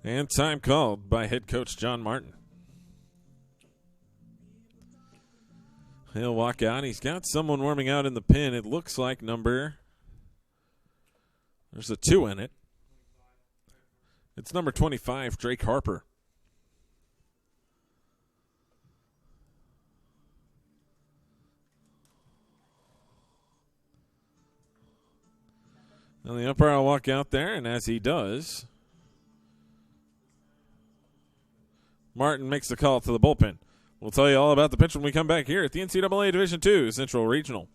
And time called by head coach John Martin. He'll walk out. He's got someone warming out in the pen. It looks like there's a 2 in it. It's number 25, Drake Harper. And the umpire will walk out there, and as he does, Martin makes the call to the bullpen. We'll tell you all about the pitch when we come back here at the NCAA Division II Central Regional.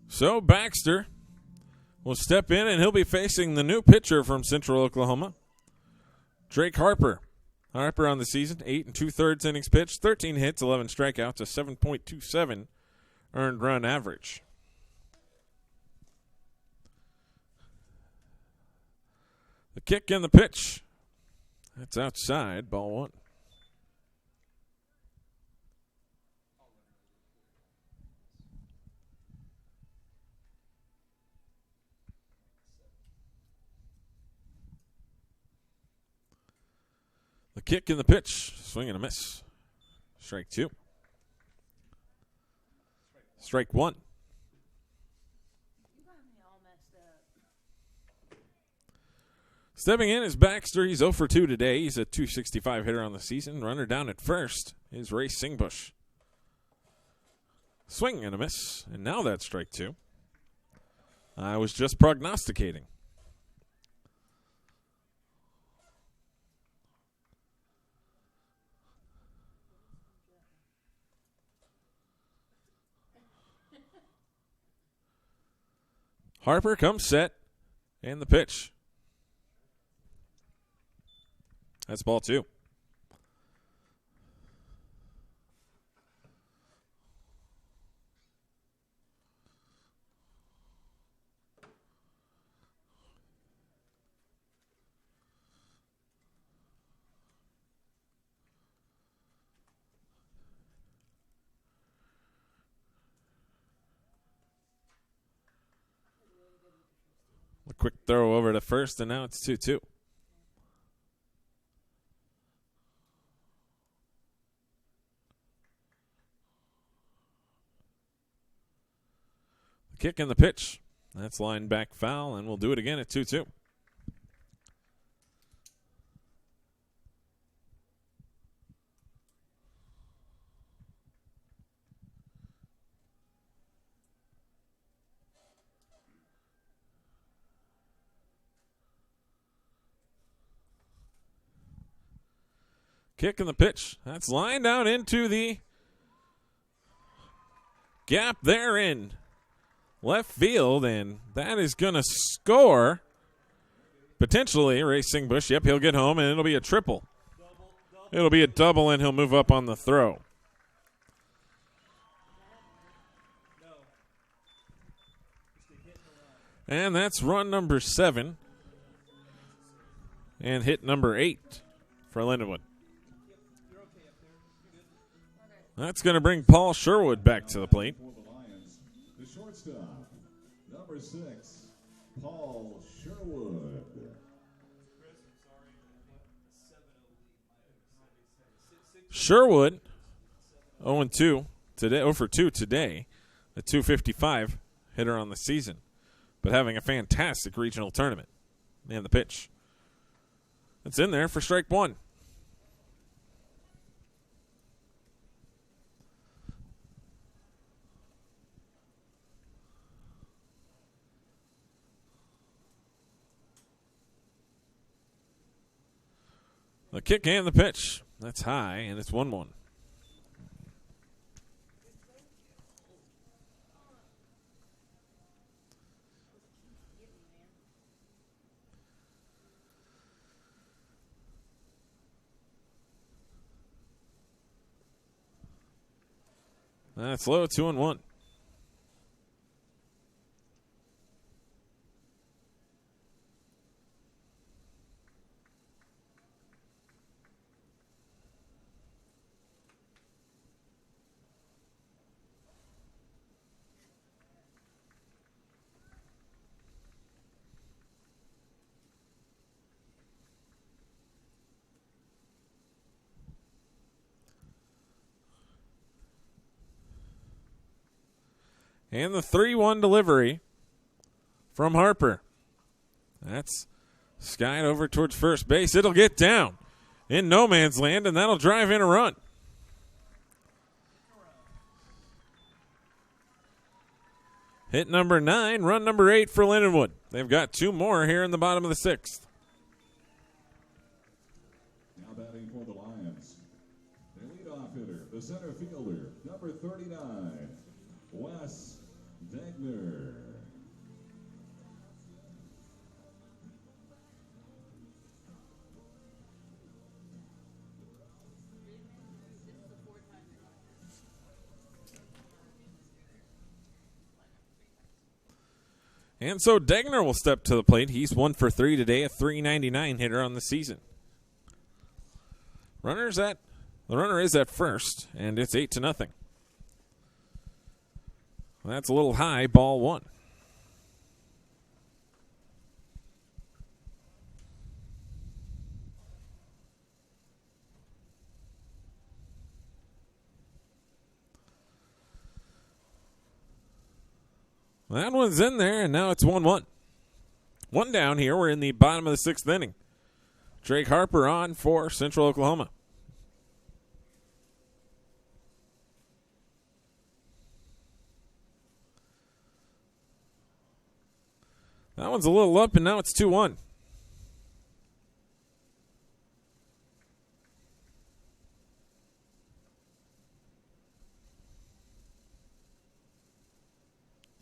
So Baxter will step in, and he'll be facing the new pitcher from Central Oklahoma, Drake Harper. Harper on the season, 8 2/3 innings pitched, 13 hits, 11 strikeouts, a 7.27 earned run average. The kick and the pitch. That's outside, ball one. The kick and the pitch. Swing and a miss. Strike two. Strike one. You got me all messed up. Stepping in is Baxter. He's 0 for 2 today. He's a .265 hitter on the season. Runner down at first is Ray Singbush. Swing and a miss. And now that's strike two. I was just prognosticating. Harper comes set, and the pitch. That's ball two. A quick throw over to first, and now it's 2-2. The kick and the pitch. That's line back foul, and we'll do it again at 2-2. Kick and the pitch. That's lined out into the gap there in left field, and that is going to score. Potentially, Ray Singbush. Yep, he'll get home, and it'll be a triple. It'll be a double, and he'll move up on the throw. And that's run number 7 and hit number 8 for Lindenwood. That's going to bring Paul Sherwood back to the plate. For the Lions, the shortstop, number 6, Paul Sherwood. Sherwood, 0-2 today, 0 for 2 today, a .255 hitter on the season, but having a fantastic regional tournament. And the pitch. It's in there for strike one. The kick and the pitch. That's high, and it's 1-1. That's low, 2-1. And the 3-1 delivery from Harper. That's skied over towards first base. It'll get down in no man's land, and that'll drive in a run. Hit number 9, run number 8 for Lindenwood. They've got 2 more here in the bottom of the 6th. Now batting for the Lions, their leadoff hitter, the center fielder, number 39, Wes Degner. And so Degner will step to the plate. He's 1 for 3 today, a .399 hitter on the season. The runner is at first, and it's 8-0. That's a little high, ball 1. That one's in there, and now it's 1-1. One down here. We're in the bottom of the 6th inning. Drake Harper on for Central Oklahoma. That one's a little up, and now it's 2-1.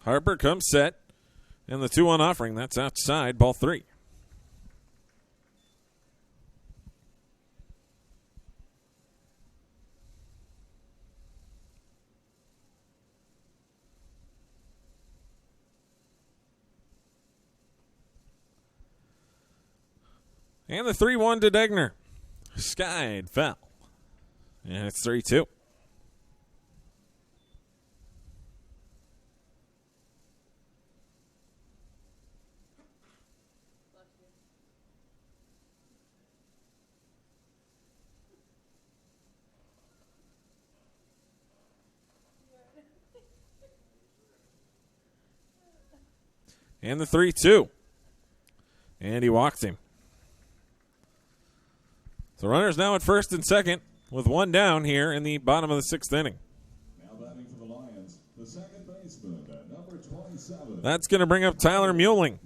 Harper comes set, and the 2-1 offering. That's outside, ball 3. And the 3-1 to Degner. Skied foul. And it's 3-2. And the 3-2. And he walks him. So runners now at first and second with one down here in the bottom of the 6th inning. Now batting for the Lions, the second baseman, number 27. That's going to bring up Tyler Muehling.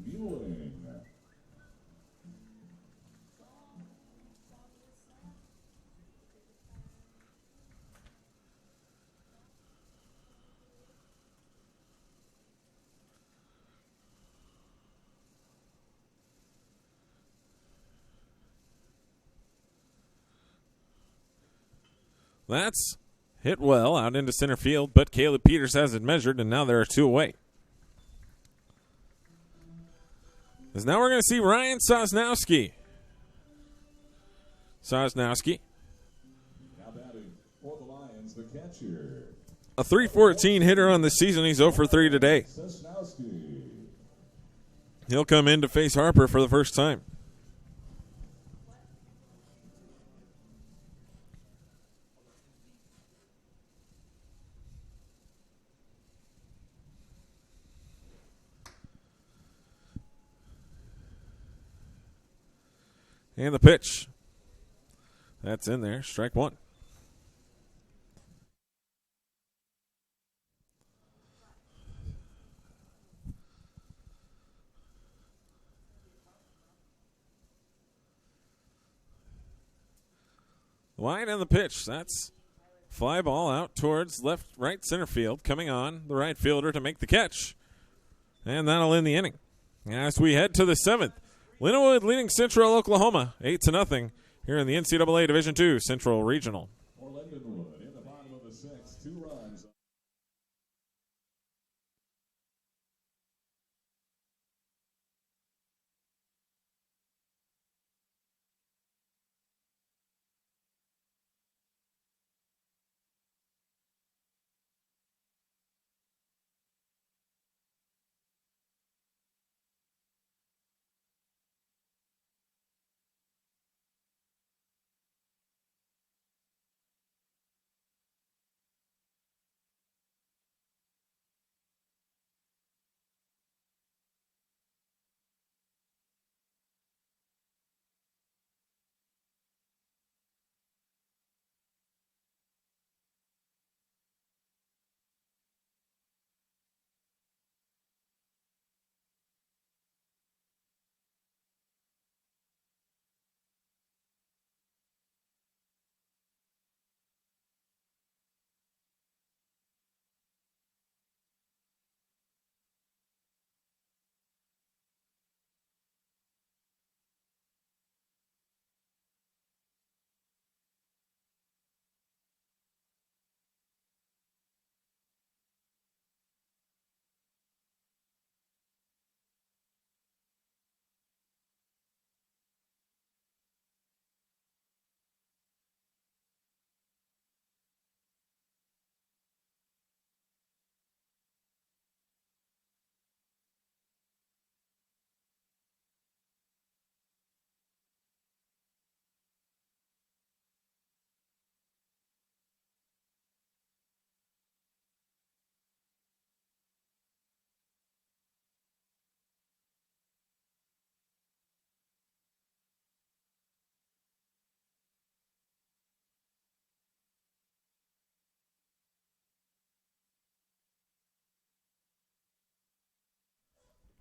That's hit well out into center field, but Caleb Peters has it measured, and now there are 2 away. As now we're going to see Ryan Sosnowski. Sosnowski. Now batting for the Lions, the catcher. A .314 hitter on the season. He's 0 for 3 today. Sosnowski. He'll come in to face Harper for the first time. And the pitch. That's in there. Strike 1. Wide on the pitch. That's fly ball out towards right center field. Coming on the right fielder to make the catch. And that'll end the inning. As we head to the 7th. Lindenwood leading Central Oklahoma 8-0 here in the NCAA Division II Central Regional. For Lindenwood in the bottom of the 6th, 2 runs.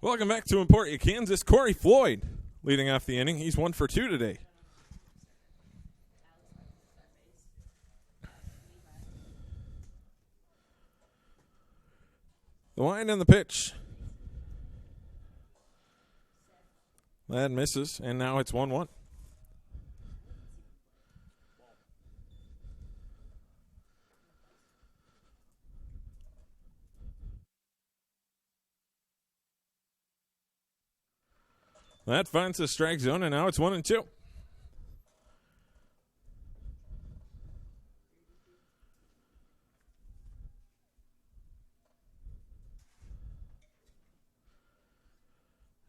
Welcome back to Emporia, Kansas. Corey Floyd leading off the inning. He's 1 for 2 today. The wind and the pitch. That misses, and now it's 1-1. That finds the strike zone, and now it's 1-2.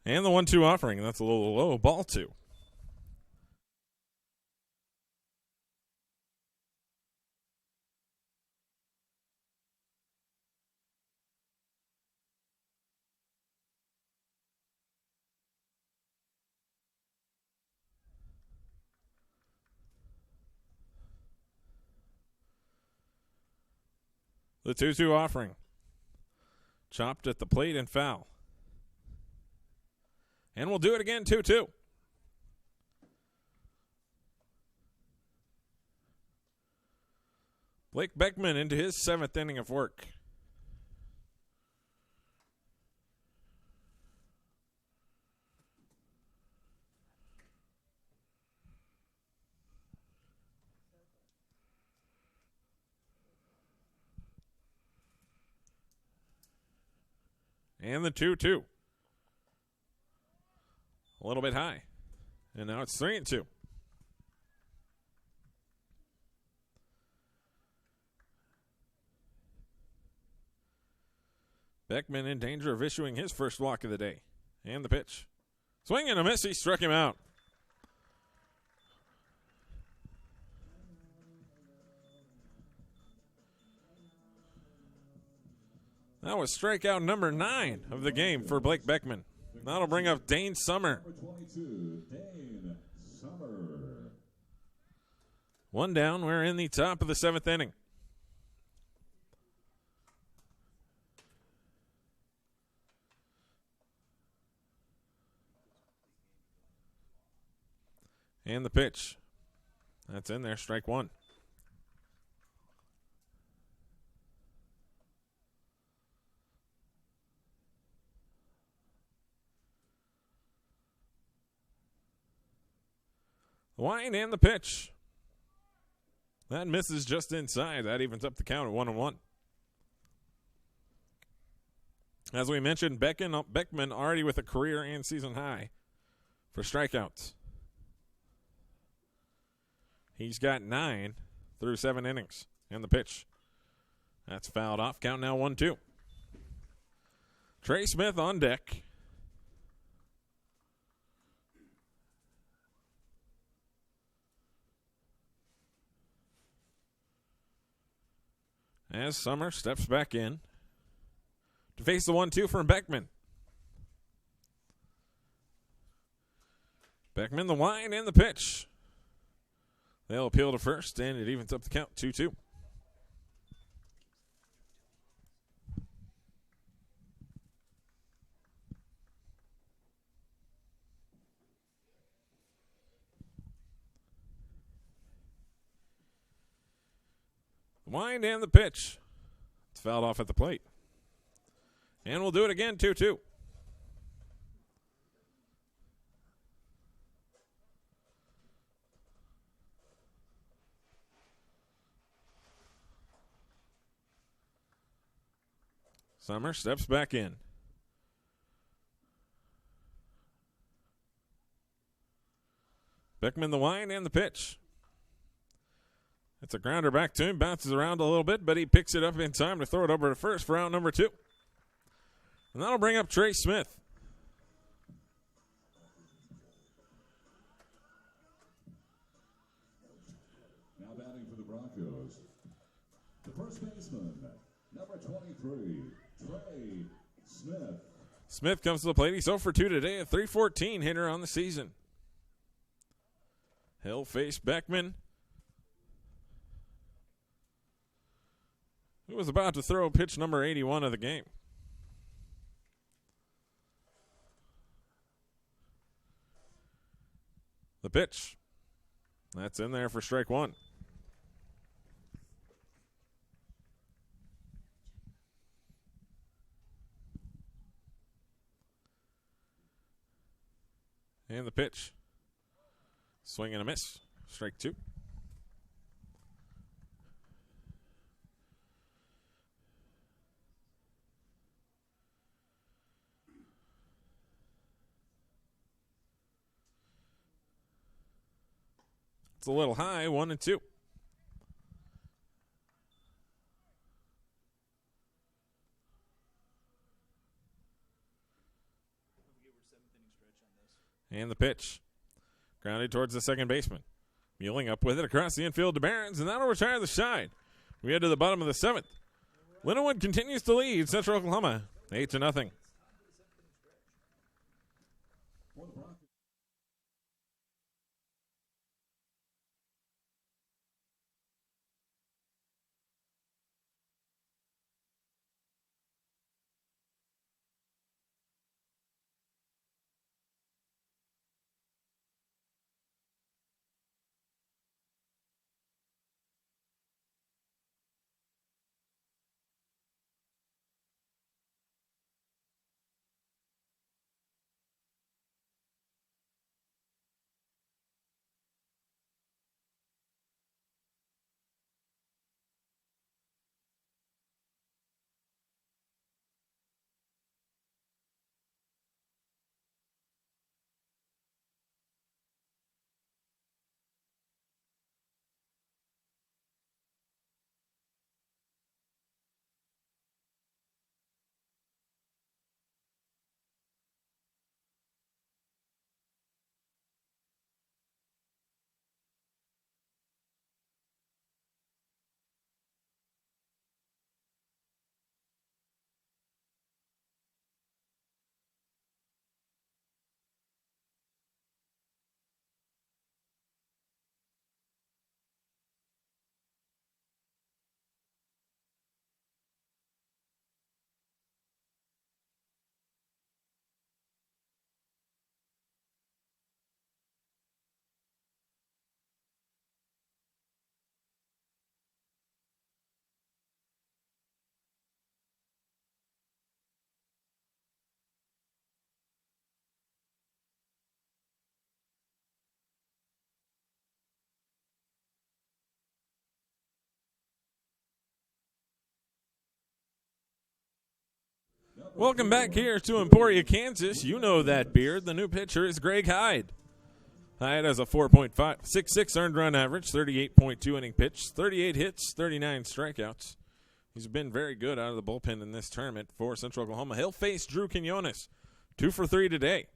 And the 1-2 offering. That's a little low. Ball 2. The 2-2 offering. Chopped at the plate and foul. And we'll do it again, 2-2. Blake Beckman into his 7th inning of work. And the 2-2. A little bit high. And now it's 3-2. Beckman in danger of issuing his first walk of the day. And the pitch. Swing and a miss. He struck him out. That was strikeout number 9 of the game for Blake Beckman. That'll bring up Dane Summer. Number 22, Dane Summer. 1 down. We're in the top of the 7th inning. And the pitch. That's in there. Strike 1. Wind and the pitch. That misses just inside. That evens up the count at 1-1. As we mentioned, Beckman already with a career and season high for strikeouts. He's got 9 through 7 innings. And the pitch. That's fouled off. Count now 1-2. Trey Smith on deck. As Summer steps back in to face the 1-2 from Beckman. Beckman, the wind and the pitch. They'll appeal to first, and it evens up the count, 2-2. Wind and the pitch. It's fouled off at the plate. And we'll do it again, 2-2. Summer steps back in. Beckman the wind and the pitch. It's a grounder back to him, bounces around a little bit, but he picks it up in time to throw it over to first for out number 2. And that'll bring up Trey Smith. Now batting for the Broncos, the first baseman, number 23, Trey Smith. Smith comes to the plate. He's 0 for 2 today, a .314 hitter on the season. He'll face Beckman, who was about to throw pitch number 81 of the game. The pitch. That's in there for strike one. And the pitch. Swing and a miss. Strike two. It's a little high, 1-2. And the pitch. Grounded towards the second baseman. Muling up with it across the infield to Barons, and that'll retire the side. We head to the bottom of the seventh. Lindenwood continues to lead Central Oklahoma 8-0. Welcome back here to Emporia, Kansas. You know that beard. The new pitcher is Greg Hyde. Hyde has a 4.566 earned run average, 38.2 inning pitch, 38 hits, 39 strikeouts. He's been very good out of the bullpen in this tournament for Central Oklahoma. He'll face Drew Quinones, 2 for 3 today.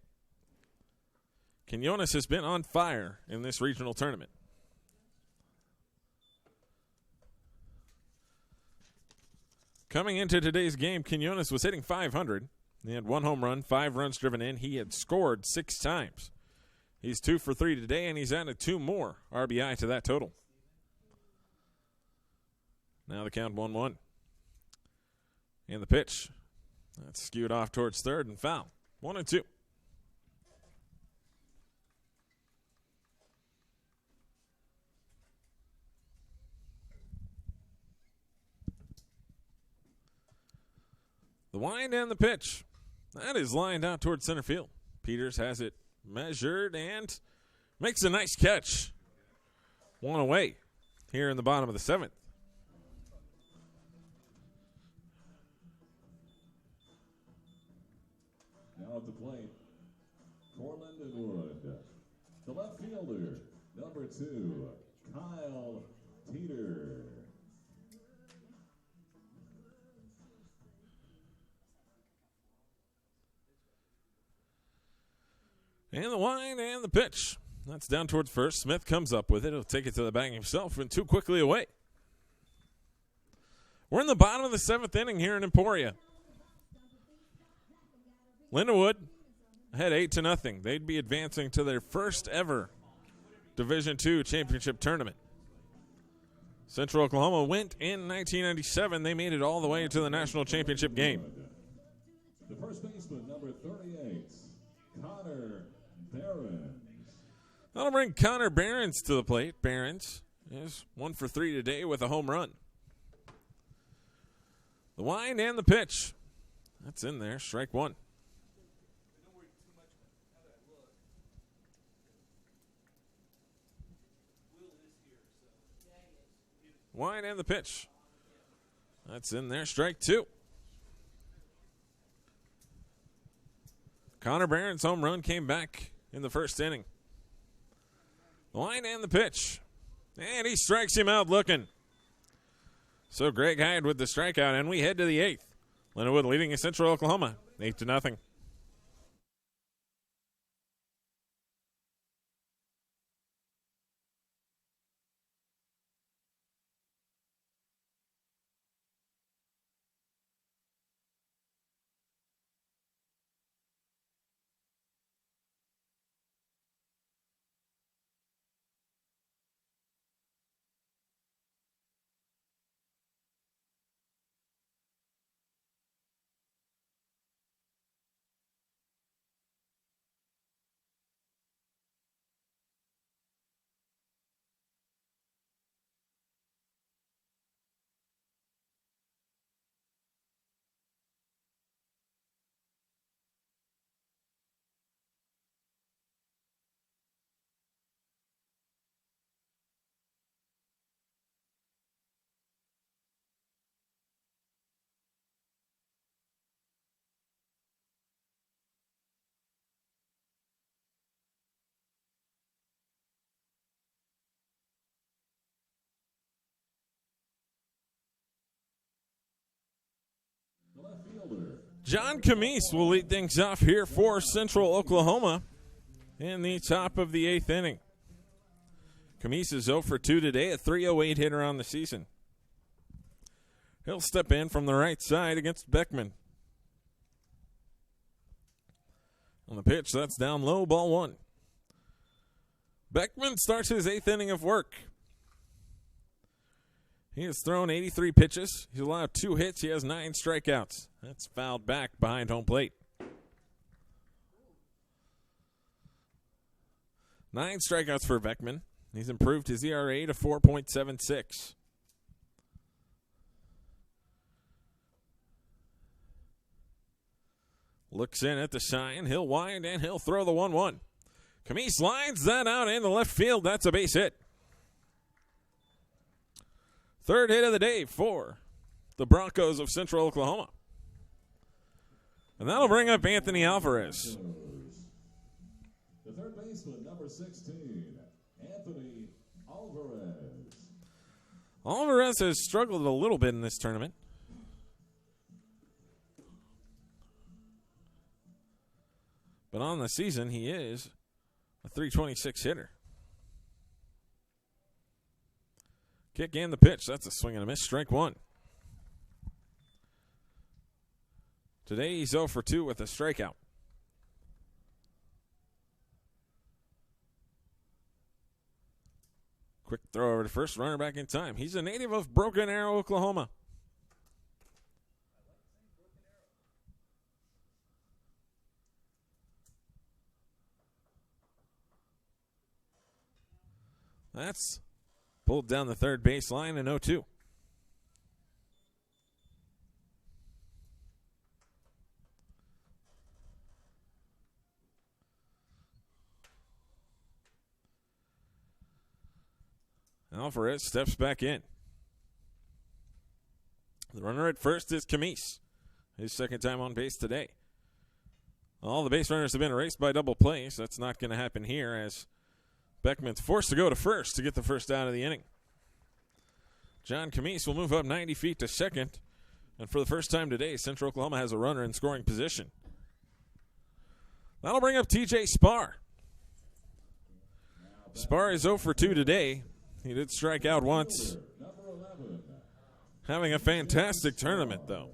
Quinones has been on fire in this regional tournament. Coming into today's game, Quinones was hitting .500. He had 1 home run, 5 runs driven in. He had scored 6 times. He's 2 for 3 today, and he's added 2 more RBI to that total. Now the count 1-1. And the pitch. That's skewed off towards third and foul. 1-2. The wind and the pitch. That is lined out towards center field. Peters has it measured and makes a nice catch. 1 away here in the bottom of the 7th. Now at the plate, Lindenwood. The left fielder, number 2, Kyle Teeter. And the wind and the pitch. That's down towards first. Smith comes up with it. He'll take it to the bag himself and too quickly away. We're in the bottom of the 7th inning here in Emporia. Lindenwood ahead 8-0. They'd be advancing to their first ever Division II championship tournament. Central Oklahoma went in 1997. They made it all the way to the national championship game. The first baseman, number 38, Connor Barons. That'll bring Connor Behrens to the plate. Behrens is 1 for 3 today with a home run. The wind and the pitch. That's in there. Strike one. Wind and the pitch. That's in there. Strike two. Connor Behrens' home run came back in the first inning. The line and the pitch. And he strikes him out looking. So Greg Hyde with the strikeout, and we head to the eighth. Lindenwood leading in Central Oklahoma, 8-0. John Camise will lead things off here for Central Oklahoma in the top of the eighth inning. Camise is 0 for 2 today, a .308 hitter on the season. He'll step in from the right side against Beckman. On the pitch, that's down low, ball one. Beckman starts his eighth inning of work. He has thrown 83 pitches. He's allowed 2 hits. He has 9 strikeouts. That's fouled back behind home plate. 9 strikeouts for Beckman. He's improved his ERA to 4.76. Looks in at the sign. He'll wind and he'll throw the 1-1. Camise lines that out into left field. That's a base hit. Third hit of the day for the Broncos of Central Oklahoma. And that'll bring up Anthony Alvarez. The third baseman, number 16, Anthony Alvarez. Alvarez has struggled a little bit in this tournament. But on the season, he is a .326 hitter. Kick and the pitch. That's a swing and a miss. Strike one. Today he's 0 for 2 with a strikeout. Quick throw over to first. Runner back in time. He's a native of Broken Arrow, Oklahoma. That's pulled down the third baseline and 0-2. Alvarez steps back in. The runner at first is Camise. His second time on base today. All the base runners have been erased by double plays. That's not going to happen here as Beckman's forced to go to first to get the first out of the inning. John Camise will move up 90 feet to second. And for the first time today, Central Oklahoma has a runner in scoring position. That'll bring up TJ Spar. Spar is 0 for 2 today. He did strike out once. Having a fantastic tournament, though.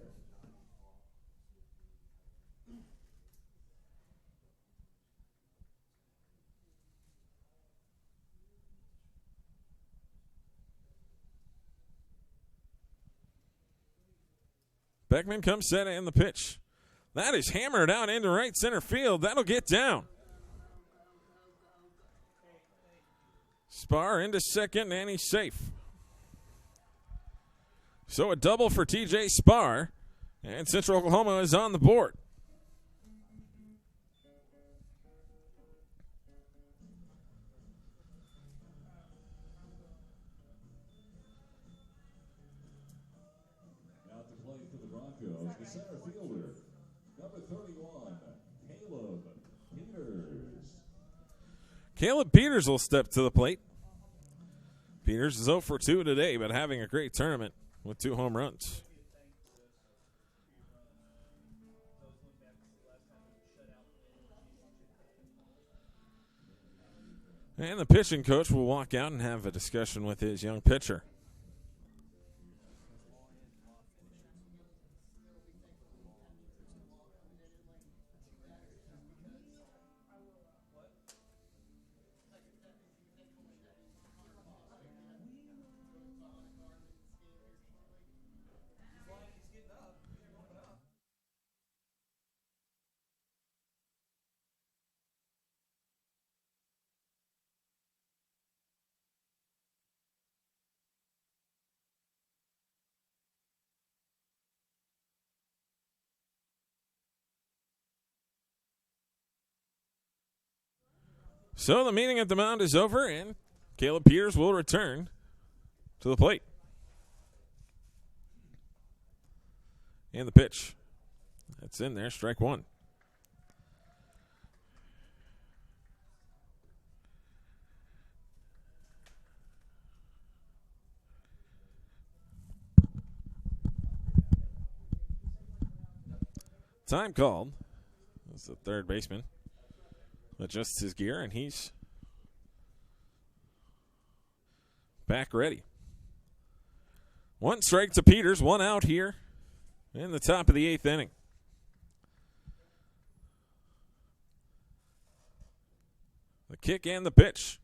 Beckman comes set in the pitch. That is hammered out into right center field. That'll get down. Spar into second, and he's safe. So a double for TJ Spar, and Central Oklahoma is on the board. Out to play for the Broncos, the center fielder, number 31, Caleb Peters. Caleb Peters will step to the plate. Peters is 0 for 2 today, but having a great tournament with 2 home runs. And the pitching coach will walk out and have a discussion with his young pitcher. So the meeting at the mound is over, and Caleb Peters will return to the plate. And the pitch. That's in there, strike one. Time called. That's the third baseman. Adjusts his gear, and he's back ready. 1 strike to Peters, 1 out here in the top of the 8th inning. The kick and the pitch.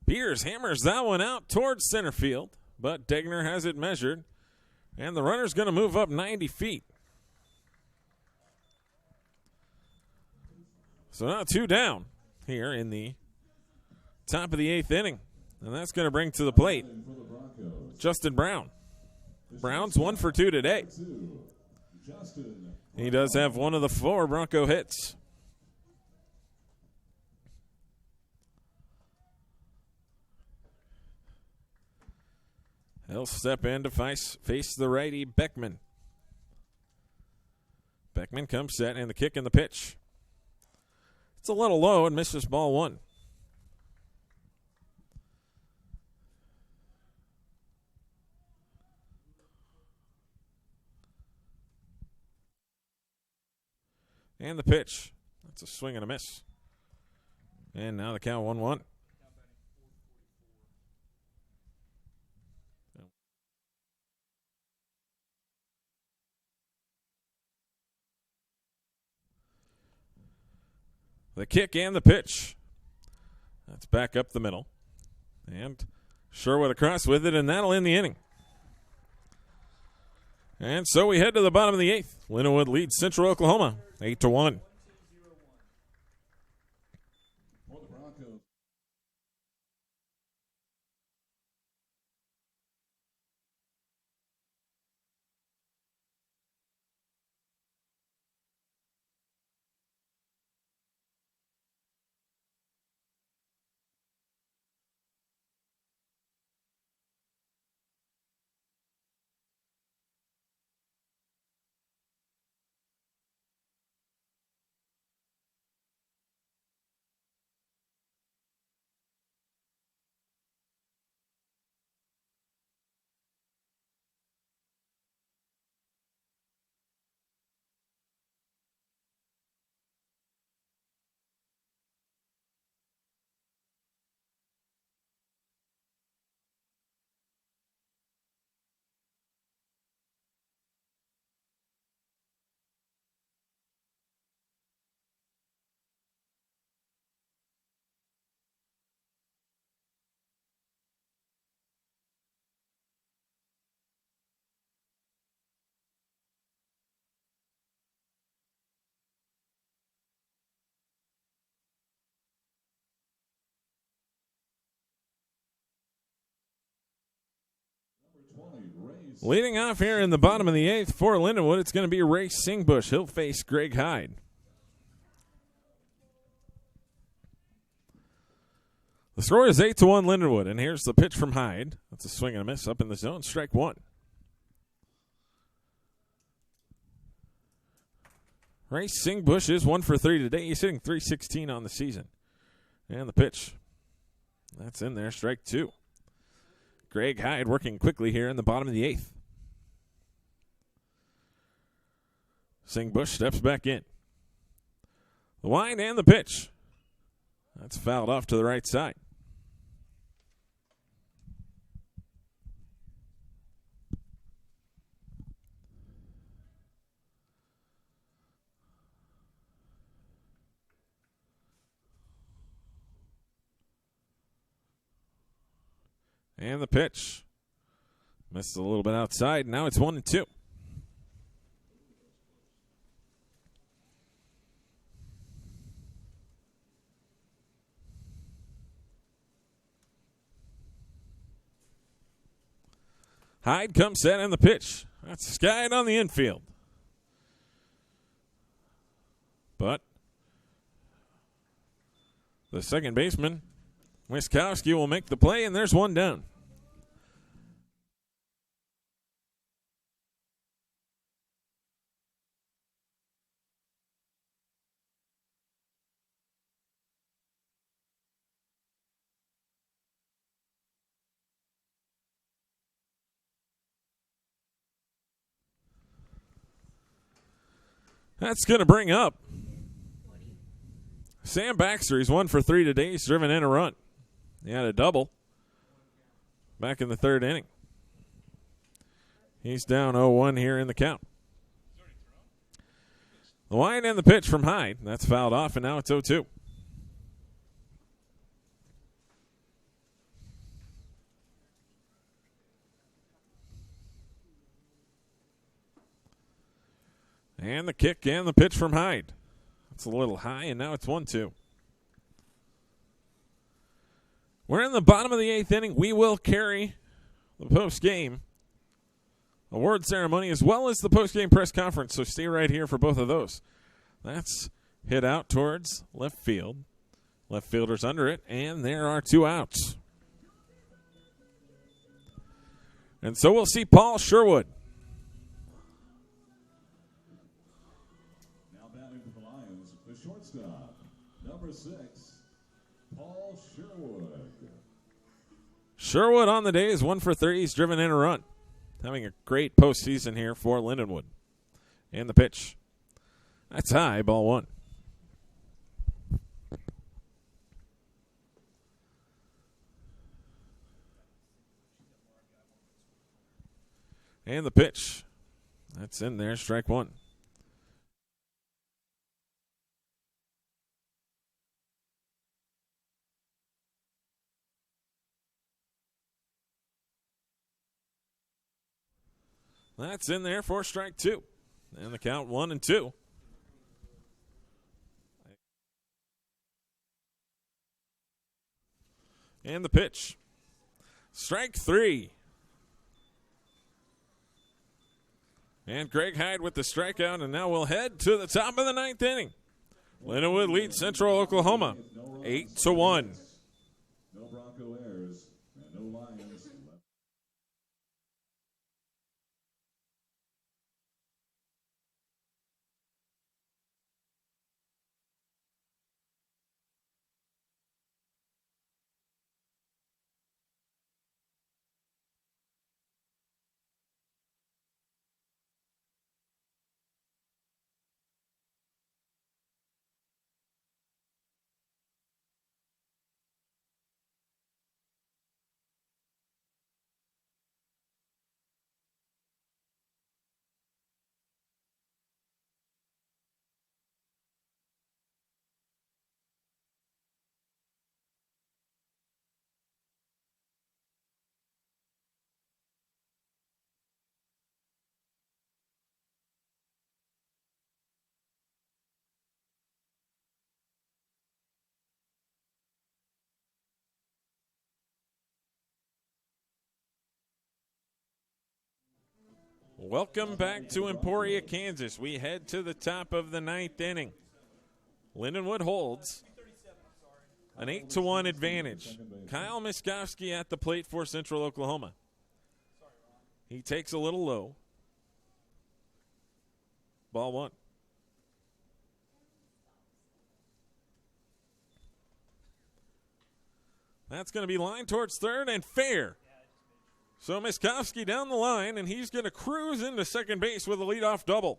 Peters hammers that one out towards center field, but Degner has it measured, and the runner's going to move up 90 feet. So now 2 down here in the top of the 8th inning. And that's going to bring to the plate Justin Brown. Brown's 1 for 2 today. He does have one of the 4 Bronco hits. He'll step in to face the righty Beckman. Beckman comes set, and the kick and the pitch. It's a little low and misses ball 1. And the pitch. That's a swing and a miss. And now the count 1-1. The kick and the pitch. That's back up the middle. And Sherwood across with it, and that'll end the inning. And so we head to the bottom of the 8th. Lindenwood leads Central Oklahoma 8-1. Leading off here in the bottom of the 8th for Lindenwood, it's going to be Ray Singbush. He'll face Greg Hyde. The score is 8-1 Lindenwood, and here's the pitch from Hyde. That's a swing and a miss up in the zone. Strike one. Ray Singbush is 1 for 3 today. He's hitting .316 on the season. And the pitch. That's in there. Strike two. Greg Hyde working quickly here in the bottom of the 8th. Singbush steps back in. The wind and the pitch. That's fouled off to the right side. And the pitch. Missed a little bit outside. Now it's 1-2. Hyde comes set and the pitch. That's skied on the infield. But the second baseman, Wiskowski, will make the play, and there's one down. That's going to bring up Sam Baxter. He's 1 for 3 today. He's driven in a run. He had a double back in the third inning. He's down 0-1 here in the count. The wind and the pitch from Hyde. That's fouled off, and now it's 0-2. And the kick and the pitch from Hyde. That's a little high, and now it's 1-2. We're in the bottom of the 8th inning. We will carry the post-game award ceremony as well as the post-game press conference, so stay right here for both of those. That's hit out towards left field. Left fielder's under it, and there are 2 outs. And so we'll see Paul Sherwood. Shortstop, number 6, Paul Sherwood. Sherwood on the day is 1 for 3. He's driven in a run. Having a great postseason here for Lindenwood. And the pitch. That's high, ball 1. And the pitch. That's in there, strike 1. That's in there for strike 2. And the count 1-2. And the pitch. Strike 3. And Greg Hyde with the strikeout, and now we'll head to the top of the 9th inning. Lindenwood leads Central Oklahoma 8-1. No Bronco errors and no Lions. Welcome back to Emporia, Kansas. We head to the top of the ninth inning. Lindenwood holds an 8-1 advantage. Kyle Miskowski at the plate for Central Oklahoma. He takes a little low. Ball one. That's going to be lined towards third and fair. So Miskowski down the line, and he's going to cruise into second base with a leadoff double.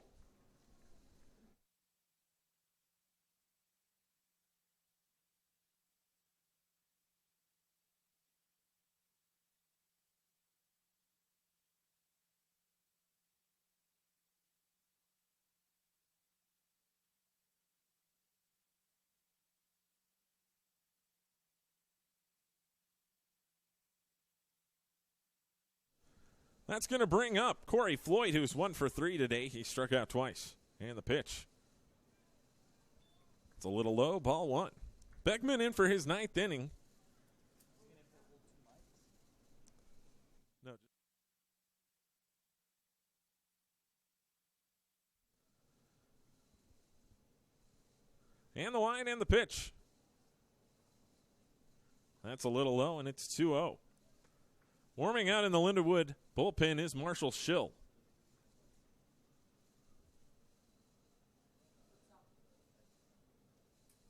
That's going to bring up Corey Floyd, who's 1 for 3 today. He struck out twice. And the pitch. It's a little low, ball one. Beckman in for his ninth inning. No. And the line and the pitch. That's a little low, and it's 2-0. Warming out in the Lindenwood bullpen is Marshall Schill.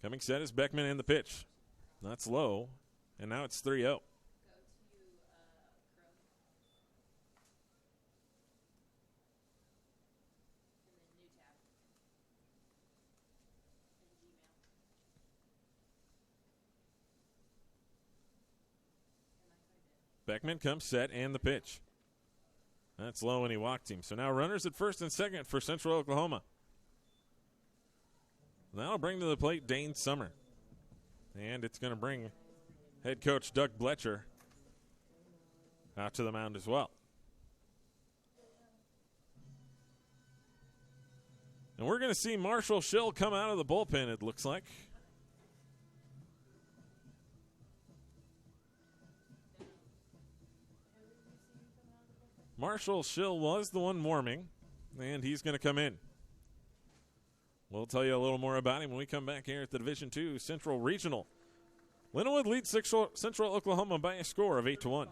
Coming set is Beckman in the pitch. That's low, and now it's 3-0. Beckman comes set and the pitch. That's low and he walked him. So now runners at first and second for Central Oklahoma. That'll bring to the plate Dane Summer. And it's going to bring head coach Doug Bletcher out to the mound as well. And we're going to see Marshall Schill come out of the bullpen, it looks like. Marshall Schill was the one warming, and he's going to come in. We'll tell you a little more about him when we come back here at the Division II Central Regional. Lindenwood leads Central Oklahoma by a score of 8-1.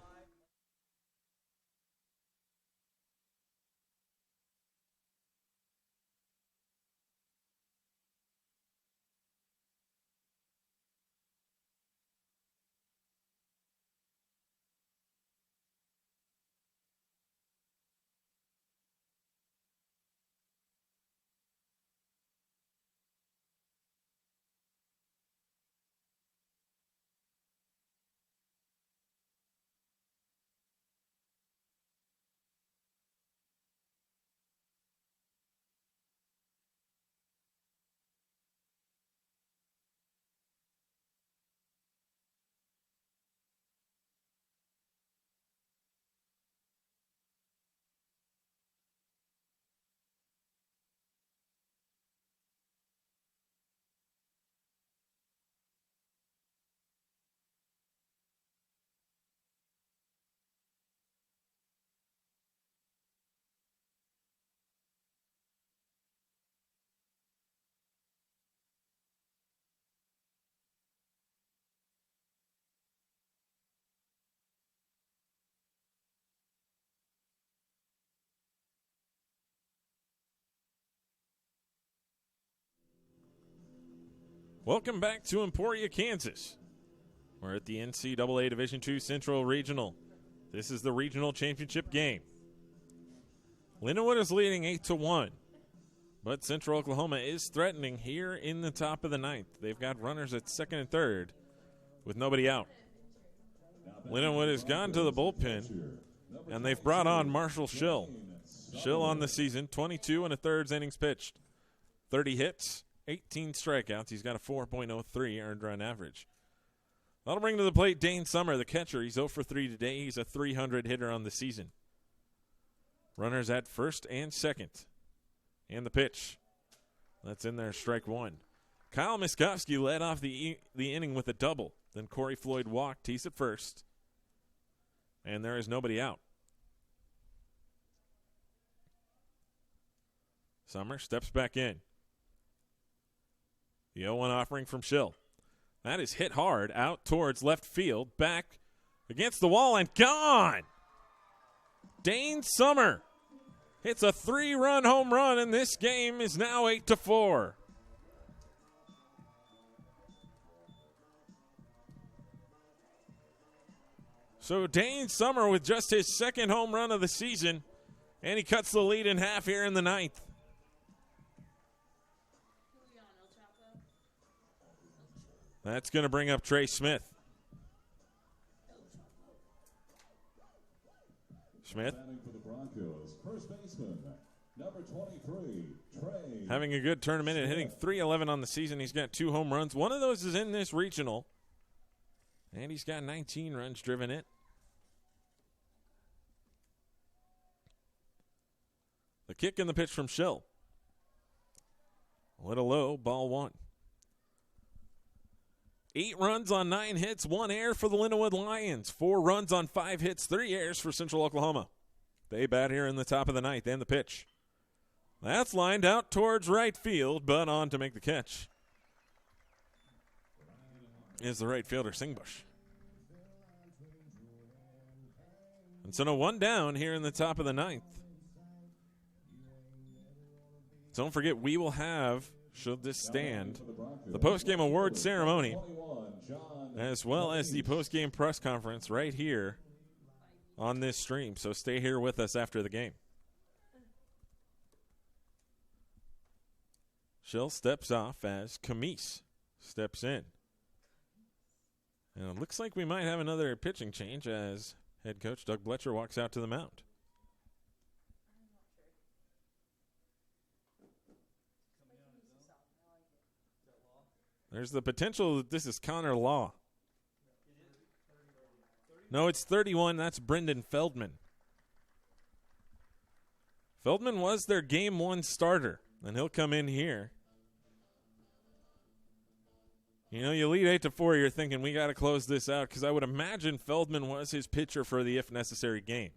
Welcome back to Emporia, Kansas. We're at the NCAA Division II Central Regional. This is the regional championship game. Lindenwood is leading 8-1, but Central Oklahoma is threatening here in the top of the ninth. They've got runners at second and third with nobody out. Lindenwood has gone to the bullpen, and they've brought on Marshall Schill. Schill on the season, 22 and a third innings pitched, 30 hits, 18 strikeouts. He's got a 4.03 earned run average. That'll bring to the plate Dane Summer, the catcher. He's 0 for 3 today. He's a 300 hitter on the season. Runners at first and second. And the pitch. That's in there, strike one. Kyle Miskowski led off the inning with a double. Then Corey Floyd walked. He's at first. And there is nobody out. Summer steps back in. The 0-1 offering from Schill. That is hit hard out towards left field. Back against the wall and gone. Dane Summer hits a 3-run home run, and this game is now 8-4. So Dane Summer with just his second home run of the season, and he cuts the lead in half here in the ninth. That's going to bring up Trey Smith. Smith For the Broncos, first baseman, number 23, Trey. having a good tournament and hitting .311 on the season. He's got 2 home runs. One of those is in this regional, and he's got 19 runs driven in. The kick and the pitch from Schill. A little low, ball 1. 8 runs on 9 hits, 1 error for the Lindenwood Lions. 4 runs on 5 hits, 3 errors for Central Oklahoma. They bat here in the top of the ninth, and the pitch. That's lined out towards right field, but on to make the catch is the right fielder, Singbush. And so no 1 down here in the top of the ninth. Don't forget, we will have, should this stand, the postgame award ceremony, as well as the postgame press conference right here on this stream. So stay here with us after the game. Schill steps off as Camise steps in. And it looks like we might have another pitching change as head coach Doug Bletcher walks out to the mound. There's the potential that this is Connor Law. No, it's 31. That's Brendan Feldman. Feldman was their game 1 starter, and he'll come in here. You know, you lead 8-4, you're thinking we got to close this out, because I would imagine Feldman was his pitcher for the if necessary game.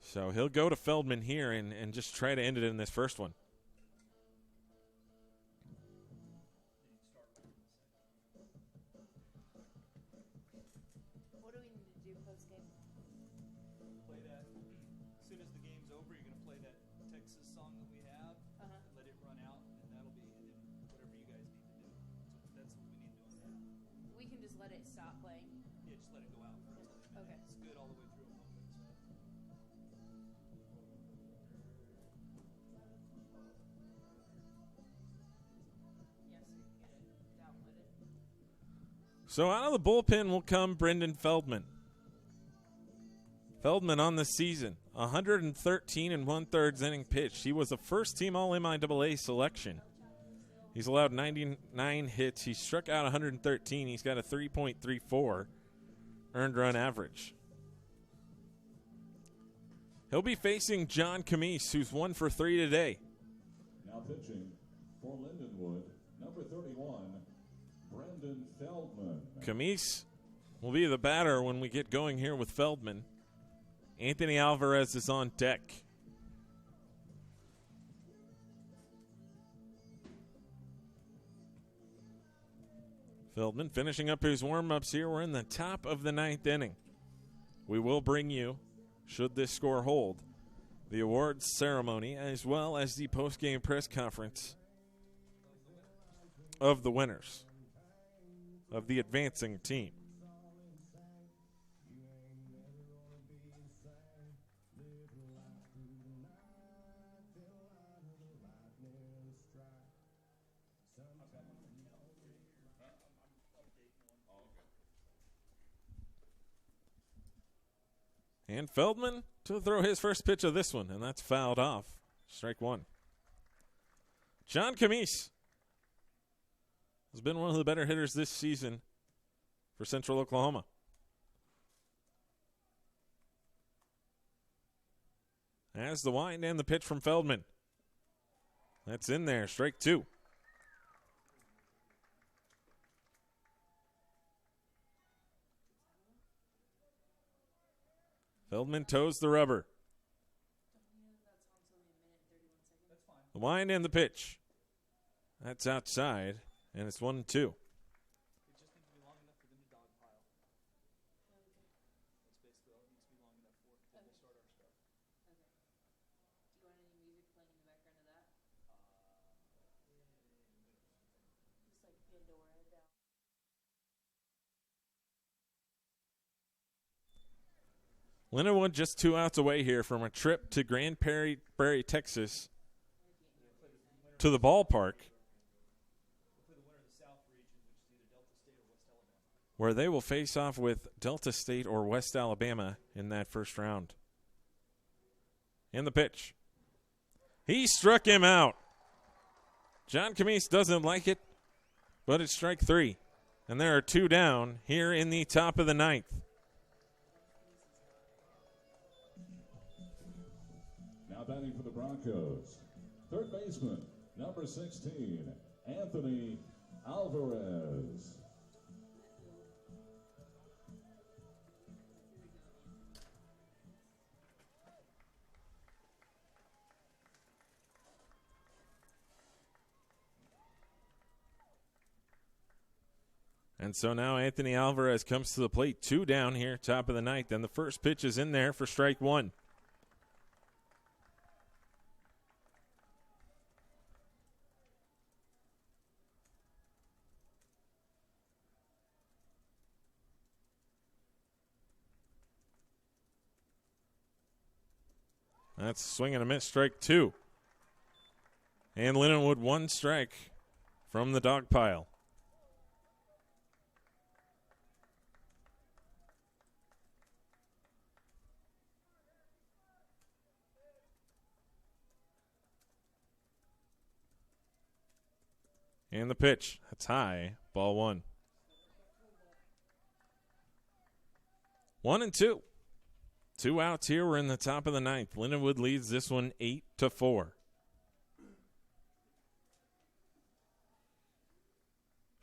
So he'll go to Feldman here and just try to end it in this first one. So out of the bullpen will come Brendan Feldman. Feldman on the season, 113 1/3 inning pitched. He was a first-team All-MIAA selection. He's allowed 99 hits. He struck out 113. He's got a 3.34 earned run average. He'll be facing John Camise, who's 1 for 3 today. Now pitching for Lindenwood, number 31, Brendan Feldman. Camise will be the batter when we get going here with Feldman. Anthony Alvarez is on deck. Feldman finishing up his warm-ups here. We're in the top of the 9th inning. We will bring you, should this score hold, the awards ceremony as well as the post-game press conference of the winners of the advancing team. And Feldman to throw his first pitch of this one, and that's fouled off. Strike 1. John Camise has been one of the better hitters this season for Central Oklahoma. As the wind and the pitch from Feldman. That's in there, strike 2. Feldman toes the rubber. The wind and the pitch. That's outside, and it's 1-2. It just needs to be long enough for them to dogpile. That's basically all it needs to be long enough for. Then we'll start our stuff. Okay. Do you want any music playing in the background of that? Just like Pandora down. Lindenwood just 2 outs away here from a trip to Grand Prairie, Texas, to the ballpark, We'll play the winner of the South region, which is either Delta State or West Alabama. where they will face off with Delta State or West Alabama in that first round. And the pitch. He struck him out. John Camise doesn't like it, but it's strike 3. And there are 2 down here in the top of the 9th. Now batting for the Broncos, third baseman, number 16, Anthony Alvarez. And so now Anthony Alvarez comes to the plate, 2 down here, top of the 9th. And the first pitch is in there for strike 1. That's a swing and a miss, strike 2. And Lindenwood 1 strike from the dog pile. And the pitch. That's high. Ball 1. 1-2. 2 outs here. We're in the top of the 9th. Lindenwood leads this one 8-4.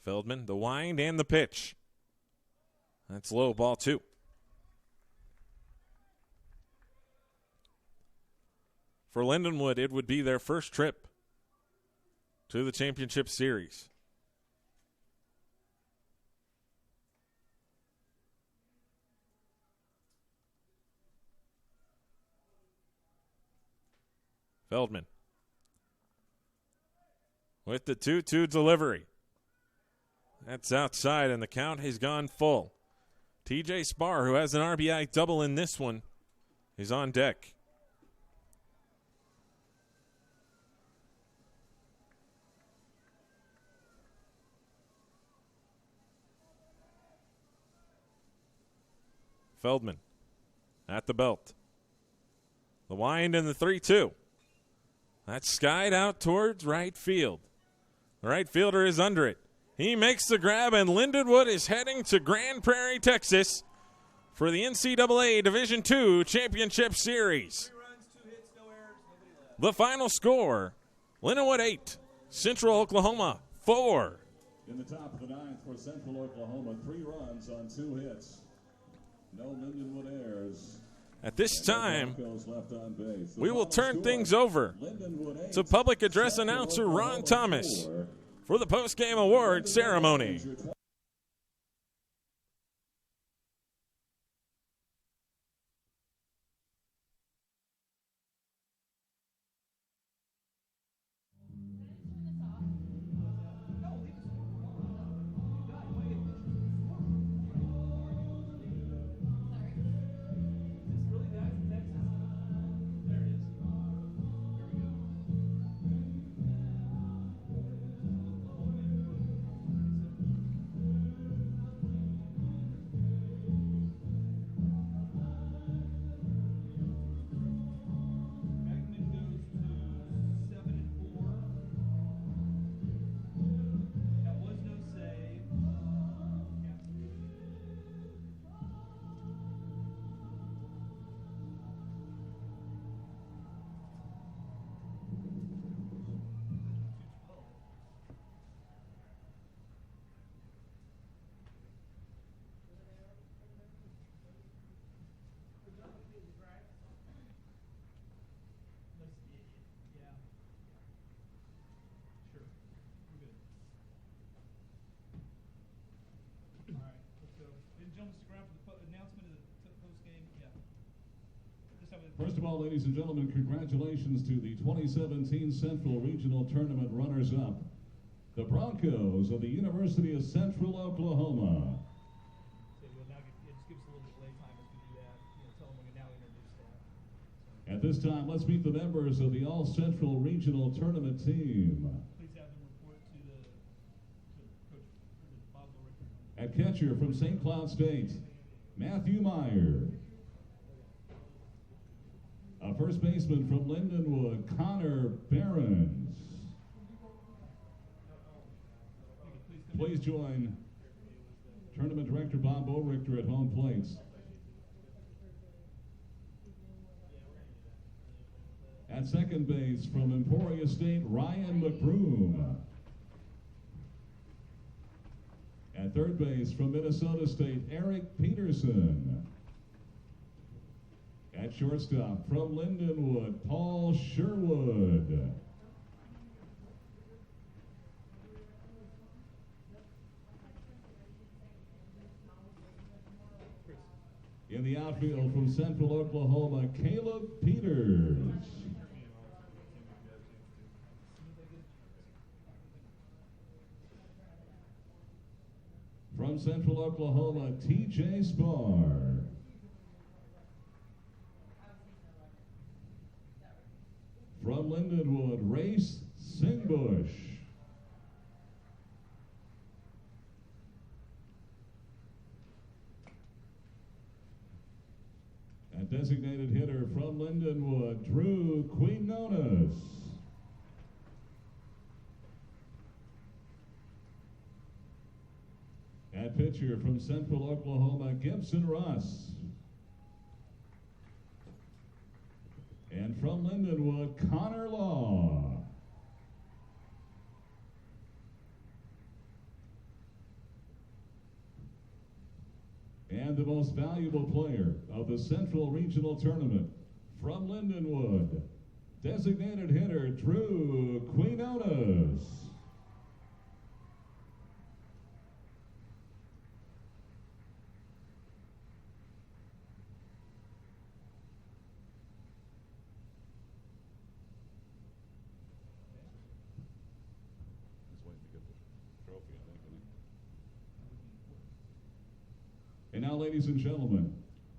Feldman, the wind and the pitch. That's low. Ball 2. For Lindenwood, it would be their first trip to the championship series. Feldman with the 2-2 delivery. That's outside, and the count has gone full. TJ Spar, who has an RBI double in this one, is on deck. Feldman at the belt. The wind and the 3-2. That's skied out towards right field. The right fielder is under it. He makes the grab, and Lindenwood is heading to Grand Prairie, Texas for the NCAA Division II Championship Series. 3 runs, 2 hits, no errors, nobody left. The final score, Lindenwood 8, Central Oklahoma 4. In the top of the 9th for Central Oklahoma, 3 runs on 2 hits. No Lindenwood errors. At this time, Broncos left on base. The we will final turn score, things over Lindenwood 8, to public address Central announcer Ron Oklahoma Thomas 4. for the post-game award ceremony. First of all, ladies and gentlemen, congratulations to the 2017 Central Regional Tournament runners-up, the Broncos of the University of Central Oklahoma. At this time, let's meet the members of the All-Central Regional Tournament team. Please have them report to Coach Bob Richter. At catcher from St. Cloud State, Matthew Meyer. A first baseman from Lindenwood, Connor Behrens. Please join Tournament Director Bob Richter at home plates. At second base from Emporia State, Ryan McBroom. At third base from Minnesota State, Eric Peterson. At shortstop from Lindenwood, Paul Sherwood. In the outfield from Central Oklahoma, Caleb Peters. From Central Oklahoma, TJ Spar. From Lindenwood, Race Singbush. A designated hitter from Lindenwood, Drew Quinones. At pitcher from Central Oklahoma, Gibson Russ. And from Lindenwood, Connor Law. And the most valuable player of the Central Regional Tournament, from Lindenwood, designated hitter Drew Quinones. And now, ladies and gentlemen,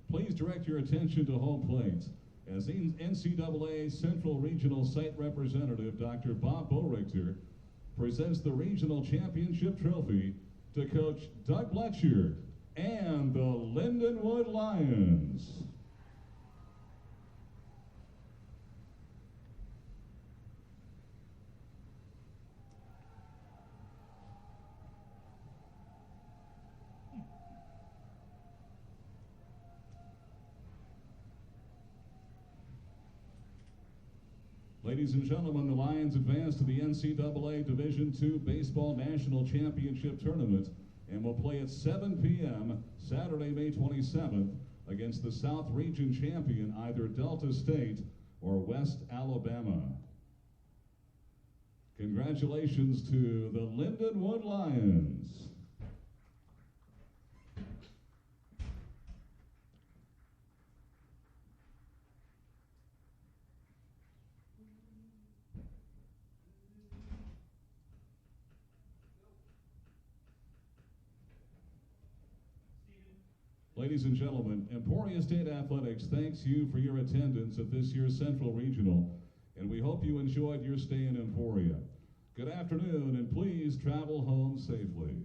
please direct your attention to home plate as NCAA Central Regional Site Representative Dr. Bob Richter presents the Regional Championship Trophy to Coach Doug Bletcher and the Lindenwood Lions. Ladies and gentlemen, the Lions advance to the NCAA Division II Baseball National Championship Tournament and will play at 7 p.m. Saturday, May 27th against the South Region champion, either Delta State or West Alabama. Congratulations to the Lindenwood Lions. Ladies and gentlemen, Emporia State Athletics thanks you for your attendance at this year's Central Regional, and we hope you enjoyed your stay in Emporia. Good afternoon, and please travel home safely.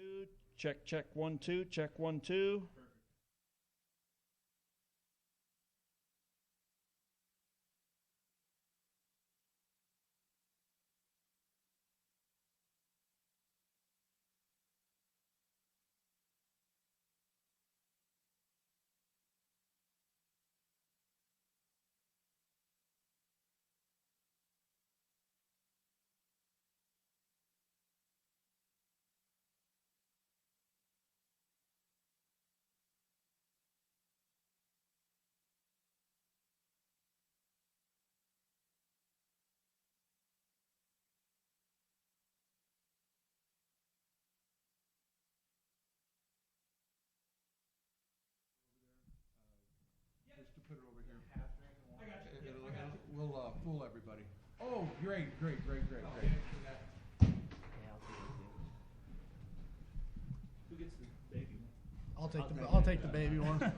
2. Check, check, 1, 2. Check, 1, 2. Just to put it over here. I got you. We'll fool everybody. Oh, great. Who gets the baby one? I'll take the baby one.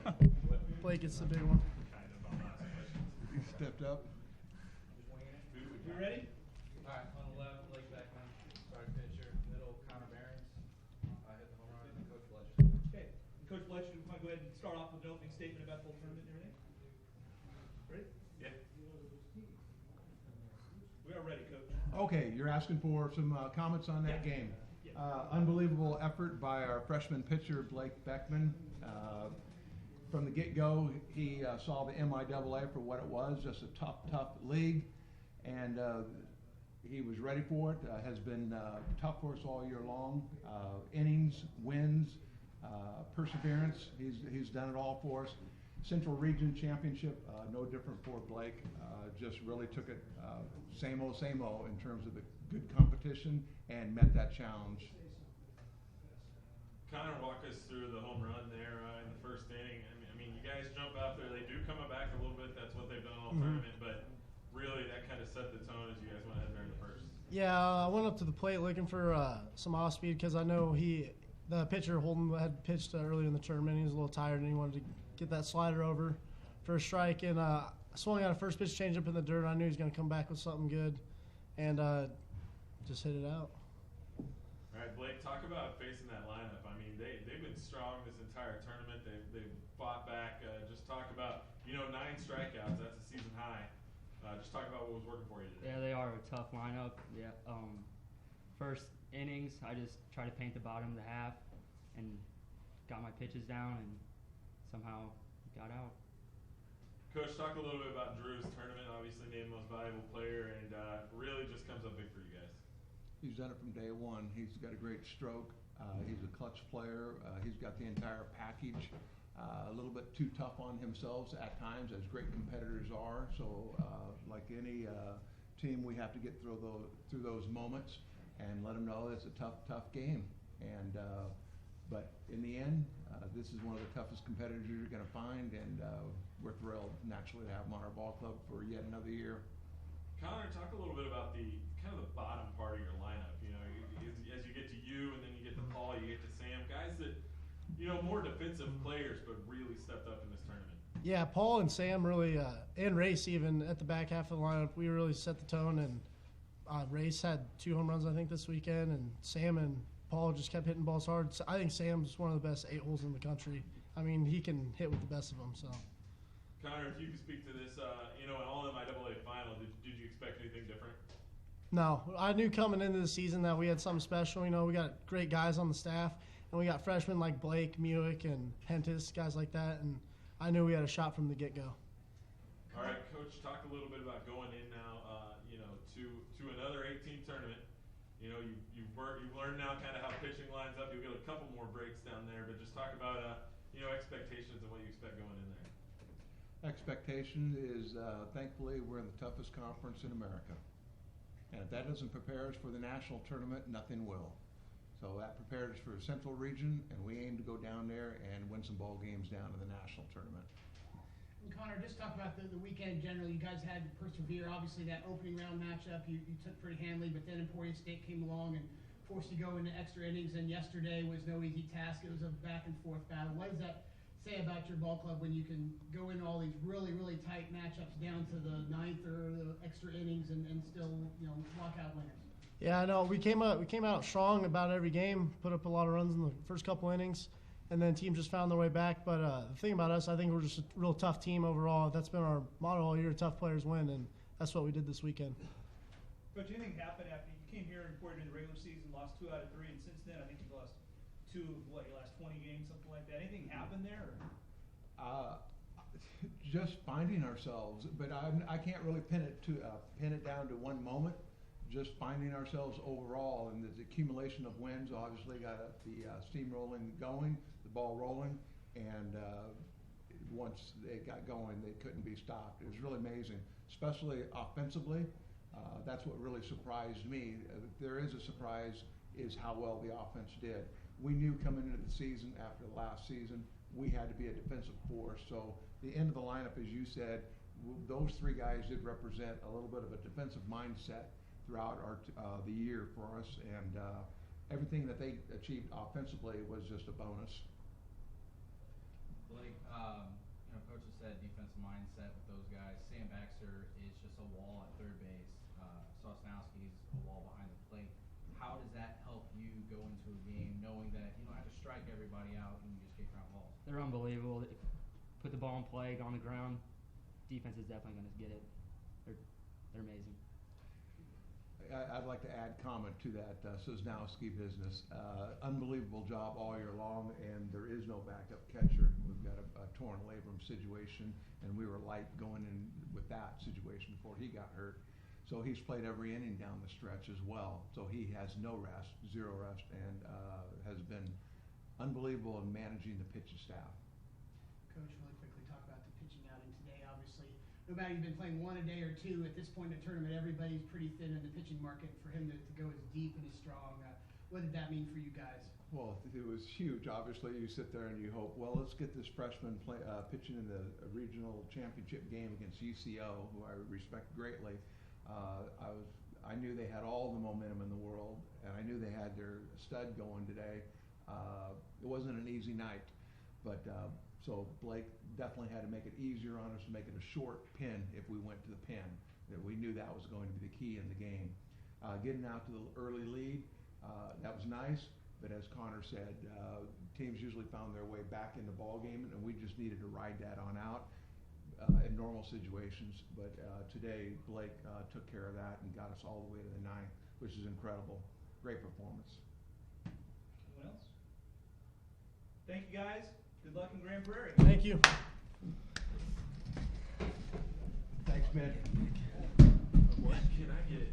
Blake gets the big one. He stepped up. You ready? All right, on the left, leg back on, starting pitcher, middle, Connor Behrens. I hit the home run, and Coach Fletcher. Okay. Coach Fletcher, you want to go ahead and start off with an opening statement about the whole tournament and everything? Ready? Yeah. We are ready, Coach. Okay, you're asking for some comments on that game. Unbelievable effort by our freshman pitcher, Blake Beckman. From the get-go, he saw the MIAA for what it was, just a tough league, and he was ready for it. Has been tough for us all year long. Innings, wins, perseverance. He's done it all for us. Central Region Championship, no different for Blake. Just really took it same old in terms of the good competition and met that challenge. Connor, walk us through the home run there in the first inning. I mean, you guys jump out there. They do come back a little bit. That's what they've done all tournament. But really, that kind of set the tone as you guys went ahead there in the first. Yeah, I went up to the plate looking for some off speed because I know the pitcher Holden had pitched earlier in the tournament. He was a little tired and he wanted to get that slider over for a strike. And I swung out a first pitch changeup in the dirt. I knew he was going to come back with something good, and just hit it out. All right, Blake, talk about facing that lineup. I mean, they've been strong this entire tournament. They've fought back. Just talk about, 9 strikeouts. That's a season high. Just talk about what was working for you today. Yeah, they are a tough lineup. Yeah. First innings, I just tried to paint the bottom of the half and got my pitches down and somehow got out. Coach, talk a little bit about Drew's tournament. Obviously named most valuable player, and really just comes up big for you guys. He's done it from day one. He's got a great stroke. He's a clutch player. He's got the entire package. A little bit too tough on himself at times, as great competitors are. So, like any team, we have to get through those moments and let them know it's a tough game. And but in the end, this is one of the toughest competitors you're going to find, and we're thrilled naturally to have him on our ball club for yet another year. Connor, talk a little bit about the bottom part of your lineup. As you get to you, and then you get to Paul, you get to Sam, guys that more defensive players, but really stepped up in this tournament. Yeah, Paul and Sam really, and Race even at the back half of the lineup, we really set the tone. And Race had 2 home runs I think this weekend, and Sam and Paul just kept hitting balls hard. So I think Sam's one of the best 8-holes in the country. I mean, he can hit with the best of them. So. Connor, if you could speak to this, an all-NCAA final, did you expect anything different? No, I knew coming into the season that we had something special. We got great guys on the staff, and we got freshmen like Blake, Muick, and Hentis, guys like that, and I knew we had a shot from the get-go. All right, Coach, talk a little bit about going in now, to another 18 tournament. You've learned now kind of how pitching lines up. You'll get a couple more breaks down there, but just talk about expectations and what you expect going in there. Expectation is, thankfully, we're in the toughest conference in America. And if that doesn't prepare us for the national tournament, nothing will. So that prepared us for the Central Region, and we aim to go down there and win some ball games down in the national tournament. And Connor, just talk about the weekend in general. You guys had to persevere. Obviously, that opening round matchup you took pretty handily, but then Emporia State came along and forced you to go into extra innings, and yesterday was no easy task. It was a back-and-forth battle. What does that say about your ball club when you can go into all these really, really tight matchups down to the 9th or the extra innings and still, walk out winners? Yeah, I know. We came out strong about every game, put up a lot of runs in the first couple innings, and then teams just found their way back. But the thing about us, I think we're just a real tough team overall. That's been our motto all year: tough players win, and that's what we did this weekend. Coach, anything happened after you came here and reported in the regular season, lost 2 out of 3, and since then I think you lost 2 of your last 20 games, something like that. Anything happened there? Just finding ourselves, but I can't really pin it down to one moment. Just finding ourselves overall, and the accumulation of wins obviously got the steamrolling going, the ball rolling, and once they got going, they couldn't be stopped. It was really amazing, especially offensively. That's what really surprised me. There is a surprise, is how well the offense did. We knew coming into the season, after the last season, we had to be a defensive force. So the end of the lineup, as you said, those 3 guys did represent a little bit of a defensive mindset throughout the year for us, and everything that they achieved offensively was just a bonus. Blake, Coach has said defensive mindset with those guys. Sam Baxter is just a wall at third base. Sosnowski's a wall behind the plate. How does that help you go into a game knowing that you don't have to strike everybody out and you just get ground balls? They're unbelievable. They put the ball in play, on the ground. Defense is definitely going to get it. They're amazing. I'd like to add comment to that Sosnowski business. Unbelievable job all year long, and there is no backup catcher. We've got a torn labrum situation, and we were light going in with that situation before he got hurt. So he's played every inning down the stretch as well. So he has no rest, 0 rest, and has been unbelievable in managing the pitching staff. Coach, really quickly talk about the pitching outing today. Obviously, no matter you've been playing 1 a day or 2, at this point in the tournament, everybody's pretty thin in the pitching market. For him to go as deep and as strong, what did that mean for you guys? Well, it was huge. Obviously, you sit there and you hope, well, let's get this freshman pitching in the regional championship game against UCO, who I respect greatly. I knew they had all the momentum in the world, and I knew they had their stud going today. It wasn't an easy night, but so Blake definitely had to make it easier on us, to make it a short pin if we went to the pin. That we knew that was going to be the key in the game. Getting out to the early lead, that was nice, but as Connor said, teams usually found their way back in the ball game, and we just needed to ride that on out in normal situations. But today, Blake took care of that and got us all the way to the 9th, which is incredible. Great performance. Anyone else? Thank you, guys. Good luck in Grand Prairie. Thank you. Thanks, man. Can I get